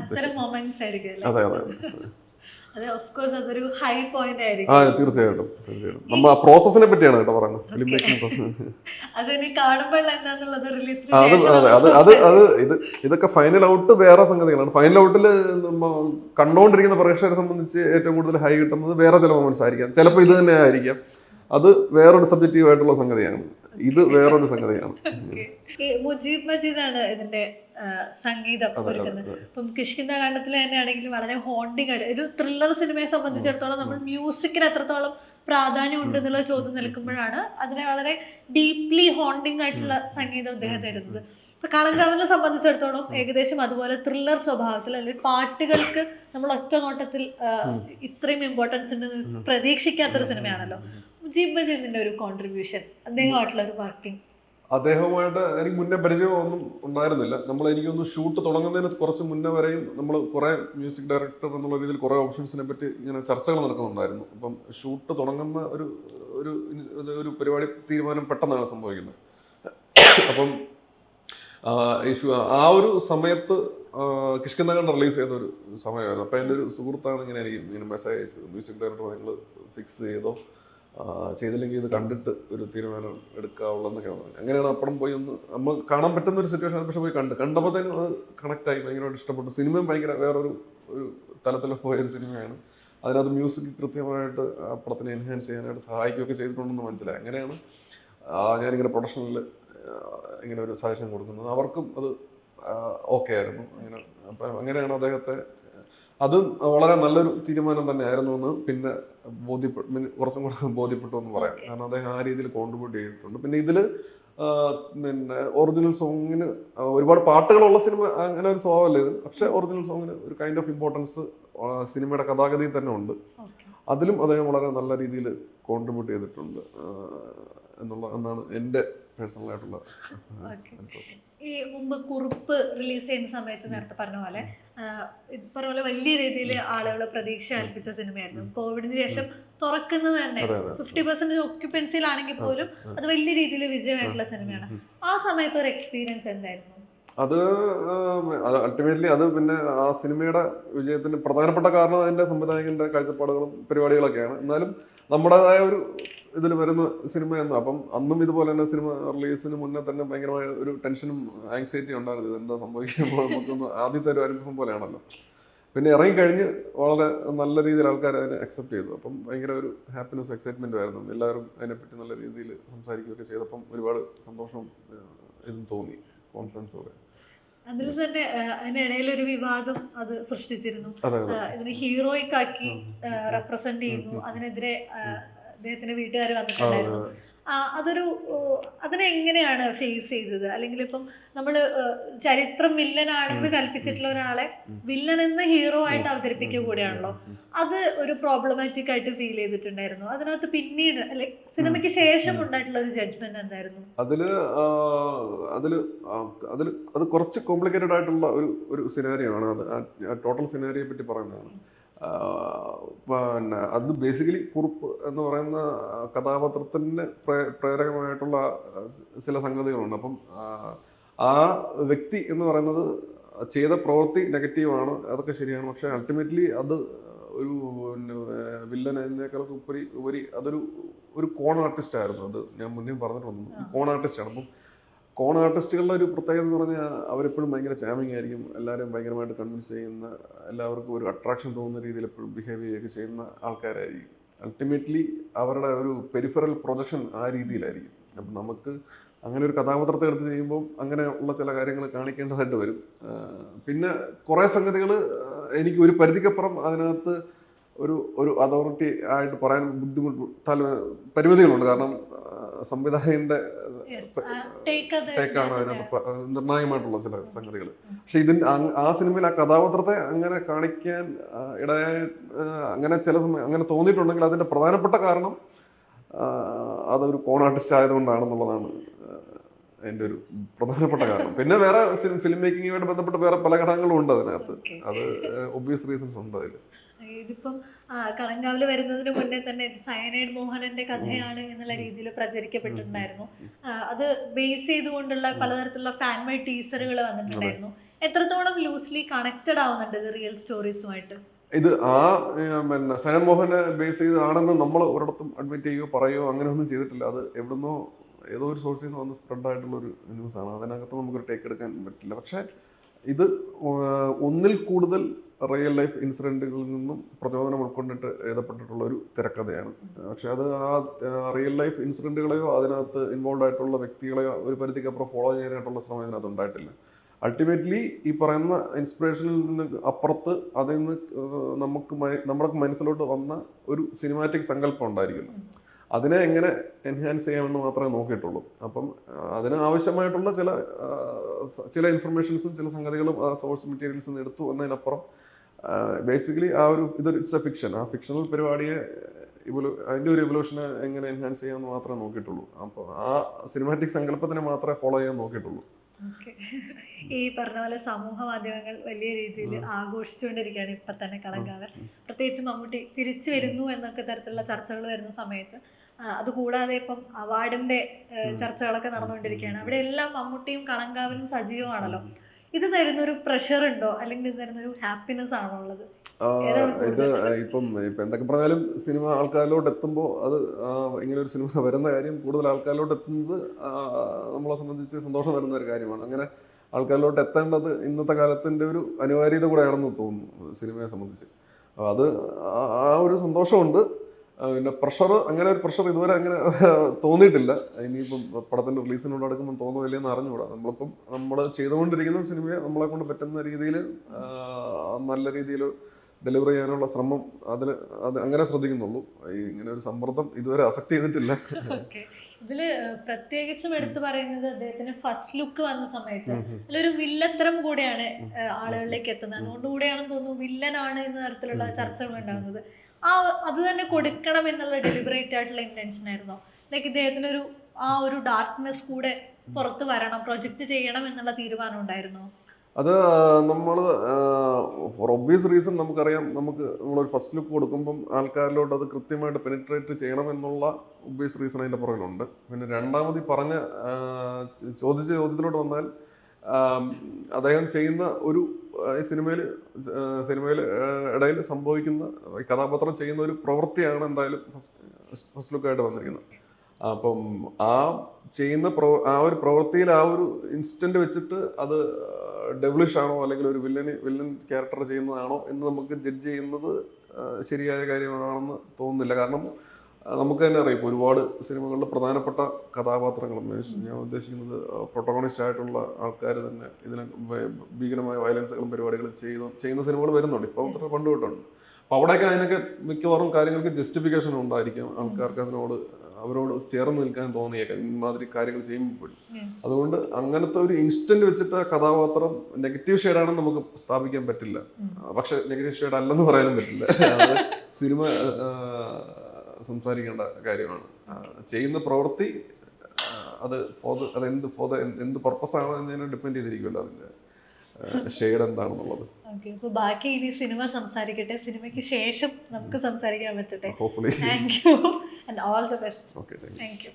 ഉദ്ദേശിച്ചത്. അതെ. തീർച്ചയായിട്ടും നമ്മൾ ആ പ്രോസസ്സിനെ പറ്റിയാണ് കേട്ടോ പറയുന്നത്. ഫിലിം മേക്കിംഗ് പ്രോസസ് ഇതൊക്കെ ഫൈനൽ ഔട്ട് വേറെ സംഗതികളാണ്. ഫൈനൽ ഔട്ടിൽ കണ്ടുകൊണ്ടിരിക്കുന്ന പ്രേക്ഷകരെ സംബന്ധിച്ച് ഏറ്റവും കൂടുതൽ ഹൈ കിട്ടുന്നത് വേറെ ചില മൊമെന്റ്സ് ആയിരിക്കാം. ചിലപ്പോൾ ഇത് തന്നെ ആയിരിക്കാം. അത് വേറൊരു സബ്ജക്റ്റീവ് ആയിട്ടുള്ള സംഗതിയാണ്. ഇത് വേറൊരു സംഗതിയാണ്. മുജീബ് മജീദാണ് ഇതിന്റെ സംഗീതം ഒരുക്കുന്നത്. ഇപ്പം കിഷ്കിന്ധാകാന്ഡത്തിൽ തന്നെയാണെങ്കിലും വളരെ ഹോണ്ടിങ് ആയിട്ട് ഒരു ത്രില്ലർ സിനിമയെ സംബന്ധിച്ചിടത്തോളം നമ്മൾ മ്യൂസിക്കിന് എത്രത്തോളം പ്രാധാന്യം ഉണ്ട് എന്നുള്ള ചോദ്യം നിൽക്കുമ്പോഴാണ് അതിനെ വളരെ ഡീപ്ലി ഹോണ്ടിങ് ആയിട്ടുള്ള സംഗീതം അദ്ദേഹം തരുന്നത്. ഇപ്പൊ കളങ്കാവലിനെ സംബന്ധിച്ചിടത്തോളം ഏകദേശം അതുപോലെ ത്രില്ലർ സ്വഭാവത്തിൽ അല്ലെങ്കിൽ പാട്ടുകൾക്ക് നമ്മൾ ഒറ്റ നോട്ടത്തിൽ ഇത്രയും ഇമ്പോർട്ടൻസ് ഉണ്ട് പ്രതീക്ഷിക്കാത്തൊരു സിനിമയാണല്ലോ. മുജീബ് മജീദിന്റെ ഒരു കോൺട്രിബ്യൂഷൻ, അദ്ദേഹമായിട്ടുള്ള ഒരു വർക്കിംഗ്. അദ്ദേഹവുമായിട്ട് എനിക്ക് മുന്നേ പരിചയമൊന്നും ഉണ്ടായിരുന്നില്ല. എനിക്കൊന്ന് ഷൂട്ട് തുടങ്ങുന്നതിന് കുറച്ച് മുന്നേ വരെയും നമ്മൾ കുറേ മ്യൂസിക് ഡയറക്ടർ എന്നുള്ള രീതിയിൽ കുറേ ഓപ്ഷൻസിനെ പറ്റി ഇങ്ങനെ ചർച്ചകൾ നടക്കുന്നുണ്ടായിരുന്നു. അപ്പം ഷൂട്ട് തുടങ്ങുന്ന ഒരു പരിപാടി തീരുമാനം പെട്ടെന്നാണ് സംഭവിക്കുന്നത്. അപ്പം ആ ഒരു സമയത്ത് കിഷ്കിന്ധാകാന്ഡം റിലീസ് ചെയ്ത ഒരു സമയമായിരുന്നു. അപ്പം എൻ്റെ ഒരു സുഹൃത്താണ് ഇങ്ങനെ മെസ്സേജ് അയച്ചത്, മ്യൂസിക് ഡയറക്ടർ നിങ്ങൾ ഫിക്സ് ചെയ്തോ, ചെയ്തില്ലെങ്കിൽ ഇത് കണ്ടിട്ട് ഒരു തീരുമാനം എടുക്കാവുള്ളതെന്നൊക്കെ പറഞ്ഞു. അങ്ങനെയാണ് അപ്പുറം പോയി ഒന്ന് നമ്മൾ കാണാൻ പറ്റുന്ന ഒരു സിറ്റുവേഷൻ പക്ഷെ പോയി കണ്ടപ്പോഴത്തേനും അത് കണക്റ്റായി, ഭയങ്കരമായിട്ട് ഇഷ്ടപ്പെട്ടു. സിനിമയും ഭയങ്കര വേറൊരു തലത്തിൽ പോയൊരു സിനിമയാണ്. അതിനകത്ത് മ്യൂസിക് കൃത്യമായിട്ട് പടത്തിനെ എൻഹാൻസ് ചെയ്യാനായിട്ട് സഹായിക്കുകയൊക്കെ ചെയ്തിട്ടുണ്ടെന്ന് മനസ്സിലായി. അങ്ങനെയാണ് ഞാനിങ്ങനെ പ്രൊഡക്ഷനിൽ ഇങ്ങനെ ഒരു സജഷൻ കൊടുക്കുന്നത്. അവർക്കും അത് ഓക്കെ ആയിരുന്നു. അങ്ങനെ അപ്പം അങ്ങനെയാണ് അദ്ദേഹത്തെ, അത് വളരെ നല്ലൊരു തീരുമാനം തന്നെയായിരുന്നു എന്ന് പിന്നെ കുറച്ചും കൂടെ ബോധ്യപ്പെട്ടു എന്ന് പറയാം. കാരണം അദ്ദേഹം ആ രീതിയിൽ കോൺട്രിബ്യൂട്ട് ചെയ്തിട്ടുണ്ട്. പിന്നെ ഇതിൽ പിന്നെ ഒറിജിനൽ സോങ്ങിന് ഒരുപാട് പാട്ടുകളുള്ള സിനിമ അങ്ങനെ ഒരു സ്വഭാവമല്ല ഇത്. പക്ഷെ ഒറിജിനൽ സോങ്ങിന് ഒരു കൈൻഡ് ഓഫ് ഇമ്പോർട്ടൻസ് സിനിമയുടെ കഥാഗതിയിൽ തന്നെ ഉണ്ട്. അതിലും അദ്ദേഹം വളരെ നല്ല രീതിയിൽ കോൺട്രിബ്യൂട്ട് ചെയ്തിട്ടുണ്ട് എന്നാണ് എൻ്റെ പേഴ്സണലായിട്ടുള്ള. ഈ മുമ്പ് കുറുപ്പ് റിലീസ് ചെയ്യുന്ന സമയത്ത് നേരത്തെ പറഞ്ഞ പോലെ വലിയ രീതിയിൽ ആളുകൾ പ്രതീക്ഷ കൽപ്പിച്ച സിനിമയായിരുന്നു. കോവിഡിന് ശേഷം തുറക്കുന്നത് തന്നെ 50% ഓക്യുപ്പൻസിയിലാണെങ്കിൽ പോലും അത് വലിയ രീതിയിൽ വിജയമായിട്ടുള്ള സിനിമയാണ്. ആ സമയത്ത് ഒരു എക്സ്പീരിയൻസ് എന്തായിരുന്നു? അത് അൾട്ടിമേറ്റ്ലി അത് പിന്നെ ആ സിനിമയുടെ വിജയത്തിന് പ്രധാനപ്പെട്ട കാരണം അതിന്റെ സംവിധായകന്റെ കാഴ്ചപ്പാടുകളും പരിപാടികളൊക്കെയാണ്. എന്നാലും നമ്മുടേതായ ഒരു ഇതിൽ വരുന്ന സിനിമയെന്ന്. അപ്പം അന്നും ഇതുപോലെ തന്നെ സിനിമ റിലീസിന് മുന്നേ തന്നെ ഭയങ്കരമായ ഒരു ടെൻഷനും ആങ്സൈറ്റിയും ഉണ്ടായിരുന്നു. എന്താ സംഭവിക്കുമ്പോൾ നമുക്കൊന്ന് ആദ്യത്തെ ഒരു അനുഭവം പോലെയാണല്ലോ. പിന്നെ ഇറങ്ങിക്കഴിഞ്ഞ് വളരെ നല്ല രീതിയിൽ ആൾക്കാർ അതിനെ അക്സെപ്റ്റ് ചെയ്തു. അപ്പം ഭയങ്കര ഒരു ഹാപ്പിനെസ്, എക്സൈറ്റ്മെൻറ്റും ആയിരുന്നു. എല്ലാവരും അതിനെപ്പറ്റി നല്ല രീതിയിൽ സംസാരിക്കുകയൊക്കെ ചെയ്തപ്പം ഒരുപാട് സന്തോഷവും ഇതും തോന്നി, കോൺഫിഡൻസോടെ. അതിൽ തന്നെ അതിനിടയിൽ ഒരു വിവാദം അത് സൃഷ്ടിച്ചിരുന്നു. ഇതിന് ഹീറോയ്ക്കാക്കി റെപ്രസെന്റ് ചെയ്യുന്നു, അതിനെതിരെ അദ്ദേഹത്തിന്റെ വീട്ടുകാർ വന്നിട്ടുണ്ടായിരുന്നു. അതിനെ എങ്ങനെയാണ് ഫേസ് ചെയ്തത്? അല്ലെങ്കിൽ ഇപ്പം നമ്മൾ ചരിത്രം വില്ലനാണെന്ന് കൽപ്പിച്ചിട്ടുള്ള ഒരാളെ വില്ലൻ എന്ന ഹീറോ ആയിട്ട് അവതരിപ്പിക്കുക കൂടിയാണല്ലോ. അത് ഒരു പ്രോബ്ലമാറ്റിക് ആയിട്ട് ഫീൽ ചെയ്തിട്ടുണ്ടായിരുന്നു. അതിനകത്ത് പിന്നീട് സിനിമയ്ക്ക് ശേഷം ഉണ്ടായിട്ടുള്ള ഒരു ജഡ്ജ്മെന്റ് എന്തായിരുന്നു? അത് കുറച്ച് കോംപ്ലിക്കേറ്റഡ് ആയിട്ടുള്ള ഒരു സിനാരിയോ ആണ്. അത് ടോട്ടൽ സിനാരിയെ പറ്റി പറയുന്നതാണ്. പിന്നെ അത് ബേസിക്കലി കുറുപ്പ് എന്ന് പറയുന്ന കഥാപാത്രത്തിന് പ്രേരകമായിട്ടുള്ള ചില സംഗതികളുണ്ട്. അപ്പം ആ വ്യക്തി എന്ന് പറയുന്നത് ചെയ്ത പ്രവൃത്തി നെഗറ്റീവാണ്, അതൊക്കെ ശരിയാണ്. പക്ഷെ അൾട്ടിമേറ്റ്ലി അത് ഒരു വില്ലൻ അതിനേക്കാളൊക്കെ ഉപരി അതൊരു കോൺ ആർട്ടിസ്റ്റ് ആയിരുന്നു. അത് ഞാൻ മുന്നേ പറഞ്ഞിട്ടുണ്ട്, കോൺ ആർട്ടിസ്റ്റാണ്. അപ്പം കോൺ ആർട്ടിസ്റ്റുകളുടെ ഒരു പ്രത്യേകത എന്ന് പറഞ്ഞാൽ അവരെപ്പോഴും ഭയങ്കര ചാമിങ് ആയിരിക്കും. എല്ലാവരും ഭയങ്കരമായിട്ട് കൺവിൻസ് ചെയ്യുന്ന, എല്ലാവർക്കും ഒരു അട്രാക്ഷൻ തോന്നുന്ന രീതിയിൽ എപ്പോഴും ബിഹേവ് ചെയ്യുകയൊക്കെ ചെയ്യുന്ന ആൾക്കാരായിരിക്കും. അൾട്ടിമേറ്റ്ലി അവരുടെ ഒരു പെരിഫറൽ പ്രൊജക്ഷൻ ആ രീതിയിലായിരിക്കും. അപ്പം നമുക്ക് അങ്ങനെ ഒരു കഥാപാത്രത്തെ എടുത്ത് ചെയ്യുമ്പോൾ അങ്ങനെ ഉള്ള ചില കാര്യങ്ങൾ കാണിക്കേണ്ടതായിട്ട് വരും. പിന്നെ കുറേ സംഗതികൾ എനിക്ക് ഒരു പരിധിക്കപ്പുറം അതിനകത്ത് ഒരു അതോറിറ്റി ആയിട്ട് പറയാൻ പരിമിതികളുണ്ട്. കാരണം സംവിധായകന്റെ ടേക്കാണ് അതിനകത്ത് നിർണായകമായിട്ടുള്ള ചില സംഗതികൾ. പക്ഷെ ആ സിനിമയിൽ ആ കഥാപാത്രത്തെ അങ്ങനെ കാണിക്കാൻ ഇടയായ അങ്ങനെ ചില സമയം അങ്ങനെ തോന്നിയിട്ടുണ്ടെങ്കിൽ അതിന്റെ പ്രധാനപ്പെട്ട കാരണം അതൊരു കോൺ ആർട്ടിസ്റ്റ് ആയതുകൊണ്ടാണെന്നുള്ളതാണ് എൻ്റെ ഒരു പ്രധാനപ്പെട്ട കാരണം. പിന്നെ വേറെ ഫിലിം മേക്കിങ്ങുമായിട്ട് ബന്ധപ്പെട്ട് വേറെ പല ഘടകങ്ങളും ഉണ്ട് അതിനകത്ത്. അത് ഒബ്വിയസ് റീസൺസ് ഉണ്ട് അതിൽ. ഇതിപ്പം കളങ്കാവില് വരുന്നതിന് മുന്നേ തന്നെ സയനൈഡ് മോഹനന്റെ കഥയാണ് എന്നുള്ള രീതിയിൽ പ്രചരിക്കപ്പെട്ടിട്ടുണ്ടായിരുന്നു. അത് ബേസ് ചെയ്തുകൊണ്ടുള്ള പലതരത്തിലുള്ള ഫാൻമൈ ടീസറുകൾ വന്നിട്ടുണ്ടായിരുന്നു. എത്രത്തോളം ലൂസ്ലി കണക്റ്റഡ് ആവുന്നുണ്ട് ഇത് റിയൽ സ്റ്റോറീസുമായിട്ട്? ഇത് പിന്നെ സയനൈഡ് മോഹനെ ബേസ് ചെയ്താണെന്ന് നമ്മൾ ഒരിടത്തും അഡ്മിറ്റ് ചെയ്യുകയോ പറയുകയോ അങ്ങനെ ഒന്നും ചെയ്തിട്ടില്ല. അത് എവിടുന്നോ ഏതോ ഒരു സോഴ്സിൽ നിന്ന് വന്ന് സ്പ്രെഡ് ആയിട്ടുള്ളൊരു ന്യൂസാണ്. അതിനകത്ത് നമുക്കൊരു ടേക്ക് എടുക്കാൻ പറ്റില്ല. പക്ഷേ ഇത് ഒന്നിൽ കൂടുതൽ റിയൽ ലൈഫ് ഇൻസിഡൻറ്റുകളിൽ നിന്നും പ്രചോദനം ഉൾക്കൊണ്ടിട്ട് എഴുതപ്പെട്ടിട്ടുള്ള ഒരു തിരക്കഥയാണ്. പക്ഷെ അത് ആ റിയൽ ലൈഫ് ഇൻസിഡൻറ്റുകളെയോ അതിനകത്ത് ഇൻവോൾവ് ആയിട്ടുള്ള വ്യക്തികളെയോ ഒരു പരിധിക്കപ്പുറം ഫോളോ ചെയ്യാനായിട്ടുള്ള ശ്രമം ഇതിനകത്ത് ഉണ്ടായിട്ടില്ല. അൾട്ടിമേറ്റ്ലി ഈ പറയുന്ന ഇൻസ്പിറേഷനിൽ നിന്ന് അപ്പുറത്ത് അതിൽ നിന്ന് നമ്മുടെ മനസ്സിലോട്ട് വന്ന ഒരു സിനിമാറ്റിക് സങ്കല്പം ഉണ്ടായിരിക്കുന്നു. അതിനെ എങ്ങനെ എൻഹാൻസ് ചെയ്യാമെന്ന് മാത്രമേ നോക്കിയിട്ടുള്ളൂ. അപ്പം അതിന് ആവശ്യമായിട്ടുള്ള ചില ഇൻഫർമേഷൻസും ചില സംഗതികളും ആ സോഴ്സ് മെറ്റീരിയൽസിൽ നിന്ന് എടുത്തു എന്നതിനപ്പുറം ബേസിക്കലി ഇറ്റ്സ് എ ഫിക്ഷൻ. ആ ഫിക്ഷണൽ പരിപാടിയെ അതിൻ്റെ ഒരു ഇവല്യൂഷനെ എങ്ങനെ എൻഹാൻസ് ചെയ്യാമെന്ന് മാത്രമേ നോക്കിയിട്ടുള്ളൂ. അപ്പോൾ ആ സിനിമാറ്റിക് സങ്കല്പത്തിനെ മാത്രമേ ഫോളോ ചെയ്യാൻ നോക്കിയിട്ടുള്ളൂ. ഈ പറഞ്ഞ പോലെ സമൂഹ മാധ്യമങ്ങൾ വലിയ രീതിയിൽ ആഘോഷിച്ചുകൊണ്ടിരിക്കുകയാണ് ഇപ്പം തന്നെ കളങ്കാവൽ. പ്രത്യേകിച്ച് മമ്മൂട്ടി തിരിച്ചു വരുന്നു എന്നൊക്കെ തരത്തിലുള്ള ചർച്ചകൾ വരുന്ന സമയത്ത്, അതുകൂടാതെ ഇപ്പം അവാർഡിന്റെ ചർച്ചകളൊക്കെ നടന്നുകൊണ്ടിരിക്കുകയാണ്. അവിടെ എല്ലാം മമ്മൂട്ടിയും കളങ്കാവലും സജീവമാണല്ലോ. ഇത് തരുന്നൊരു പ്രഷർ ഉണ്ടോ, അല്ലെങ്കിൽ ഇത് തരുന്നൊരു ഹാപ്പിനെസ് ആണോ ഉള്ളത്? ഇത് ഇപ്പം എന്തൊക്കെ പറഞ്ഞാലും സിനിമ ആൾക്കാരിലോട്ട് എത്തുമ്പോൾ അത് ഇങ്ങനെ ഒരു സിനിമ വരുന്ന കാര്യം കൂടുതൽ ആൾക്കാരിലോട്ട് എത്തുന്നത് നമ്മളെ സംബന്ധിച്ച് സന്തോഷം തരുന്ന ഒരു കാര്യമാണ്. അങ്ങനെ ആൾക്കാരിലോട്ട് എത്തേണ്ടത് ഇന്നത്തെ കാലത്തിൻ്റെ ഒരു അനിവാര്യത കൂടെയാണെന്ന് തോന്നുന്നു സിനിമയെ സംബന്ധിച്ച്. അത് ആ ഒരു സന്തോഷമുണ്ട്. പിന്നെ പ്രഷർ, അങ്ങനെ ഒരു പ്രഷർ ഇതുവരെ അങ്ങനെ തോന്നിയിട്ടില്ല. ഇനിയിപ്പം പടത്തിന്റെ റിലീസിനോട് അടുക്കുമ്പോൾ തോന്നുന്നില്ലേ എന്ന് അറിഞ്ഞുകൂടാ. നമ്മളിപ്പം നമ്മൾ ചെയ്തുകൊണ്ടിരിക്കുന്ന സിനിമയെ നമ്മളെ കൊണ്ട് പറ്റുന്ന രീതിയിൽ നല്ല രീതിയിൽ ഡെലിവർ ചെയ്യാനുള്ള ശ്രമം അത് അങ്ങനെ ശ്രദ്ധിക്കുന്നുള്ളൂ. ഇങ്ങനെ ഒരു സമ്മർദ്ദം ഇതുവരെ അഫക്റ്റ് ചെയ്തിട്ടില്ല. ഇതില് പ്രത്യേകിച്ചും എടുത്തു പറയുന്നത് അദ്ദേഹത്തിന് ഫസ്റ്റ് ലുക്ക് വന്ന സമയത്ത് അതിലൊരു വില്ലത്തരം കൂടെയാണ് ആളുകളിലേക്ക് എത്തുന്നത്. അതുകൊണ്ടുകൂടെയാണെന്ന് തോന്നുന്നു വില്ലനാണ് എന്ന തരത്തിലുള്ള ചർച്ചകൾ ഉണ്ടാകുന്നത്. അത് തന്നെ കൊടുക്കണം എന്നുള്ള ഡെലിബറേറ്റ് ആയിട്ടുള്ള ഇന്റൻഷൻ ആയിരുന്നോ? ലൈക്ക് ഇദ്ദേഹത്തിനൊരു ഒരു ഡാർക്ക്നെസ് കൂടെ പുറത്ത് വരണം, പ്രൊജക്ട് ചെയ്യണം എന്നുള്ള തീരുമാനം ഉണ്ടായിരുന്നോ? അത് നമ്മൾ ഫോർ ഒബ്വിയസ് റീസൺ നമുക്കറിയാം, നമ്മളൊരു ഫസ്റ്റ് ലുക്ക് കൊടുക്കുമ്പം ആൾക്കാരിലോട്ട് അത് കൃത്യമായിട്ട് പെനിട്രേറ്റ് ചെയ്യണം എന്നുള്ള ഒബ്വിയസ് റീസൺ അതിൻ്റെ പുറകിലുണ്ട്. പിന്നെ രണ്ടാമത് പറഞ്ഞ ചോദിച്ച ചോദ്യത്തിലോട്ട് വന്നാൽ, അദ്ദേഹം ചെയ്യുന്ന ഒരു സിനിമയിൽ ഇടയിൽ സംഭവിക്കുന്ന കഥാപാത്രം ചെയ്യുന്ന ഒരു പ്രവൃത്തിയാണ് എന്തായാലും ഫസ്റ്റ് ലുക്കായിട്ട് വന്നിരിക്കുന്നത്. അപ്പം ചെയ്യുന്ന ഒരു പ്രവൃത്തിയിൽ ഒരു ഇൻസ്റ്റന്റ് വെച്ചിട്ട് അത് ഡെവിളിഷ് ആണോ അല്ലെങ്കിൽ ഒരു വില്ലൻ ക്യാരക്ടർ ചെയ്യുന്നതാണോ എന്ന് നമുക്ക് ജഡ്ജ് ചെയ്യുന്നത് ശരിയായ കാര്യമാണെന്ന് തോന്നുന്നില്ല. കാരണം നമുക്ക് തന്നെ അറിയാം, ഇപ്പോൾ ഒരുപാട് സിനിമകളിൽ പ്രധാനപ്പെട്ട കഥാപാത്രങ്ങളും, ഞാൻ ഉദ്ദേശിക്കുന്നത് പ്രൊട്ടഗോണിസ്റ്റ് ആയിട്ടുള്ള ആൾക്കാർ തന്നെ ഇതിന് ഭീകരമായ വയലൻസുകളും പരിപാടികളും ചെയ്യുന്ന സിനിമകൾ വരുന്നുണ്ട്, ഇപ്പോൾ അത്ര പണ്ട് തൊട്ടുണ്ട്. അപ്പോൾ അവിടെയൊക്കെ അതിനൊക്കെ മിക്കവാറും കാര്യങ്ങൾക്ക് ജസ്റ്റിഫിക്കേഷൻ ഉണ്ടായിരിക്കും. ആൾക്കാർക്ക് അവരോട് ചേർന്ന് നിൽക്കാൻ തോന്നിയേക്കാം ഇമാതിരി കാര്യങ്ങൾ ചെയ്യുമ്പോൾ. അതുകൊണ്ട് അങ്ങനത്തെ ഒരു ഇൻസ്റ്റന്റ് വെച്ചിട്ട് കഥാപാത്രം നെഗറ്റീവ് ഷെയ്ഡാണെന്ന് നമുക്ക് സ്ഥാപിക്കാൻ പറ്റില്ല. പക്ഷെ നെഗറ്റീവ് ഷെയ്ഡ് അല്ലെന്ന് പറയാനും പറ്റില്ല. അത് സിനിമ സംസാരിക്കേണ്ട കാര്യമാണ്. ചെയ്യുന്ന പ്രവൃത്തി എന്ത് പർപ്പസാണ് എന്നതിനെ ഡിപ്പെൻഡ് ചെയ്തിരിക്കുമല്ലോ അതിന്റെ ഷെയ്ഡ് എന്താണെന്നുള്ളത്. ബാക്കി ഇനി സിനിമ സംസാരിക്കട്ടെ, സിനിമയ്ക്ക് ശേഷം നമുക്ക് സംസാരിക്കാൻ പറ്റട്ടെ. Hopefully. Thank you and all the best. Okay, thank U.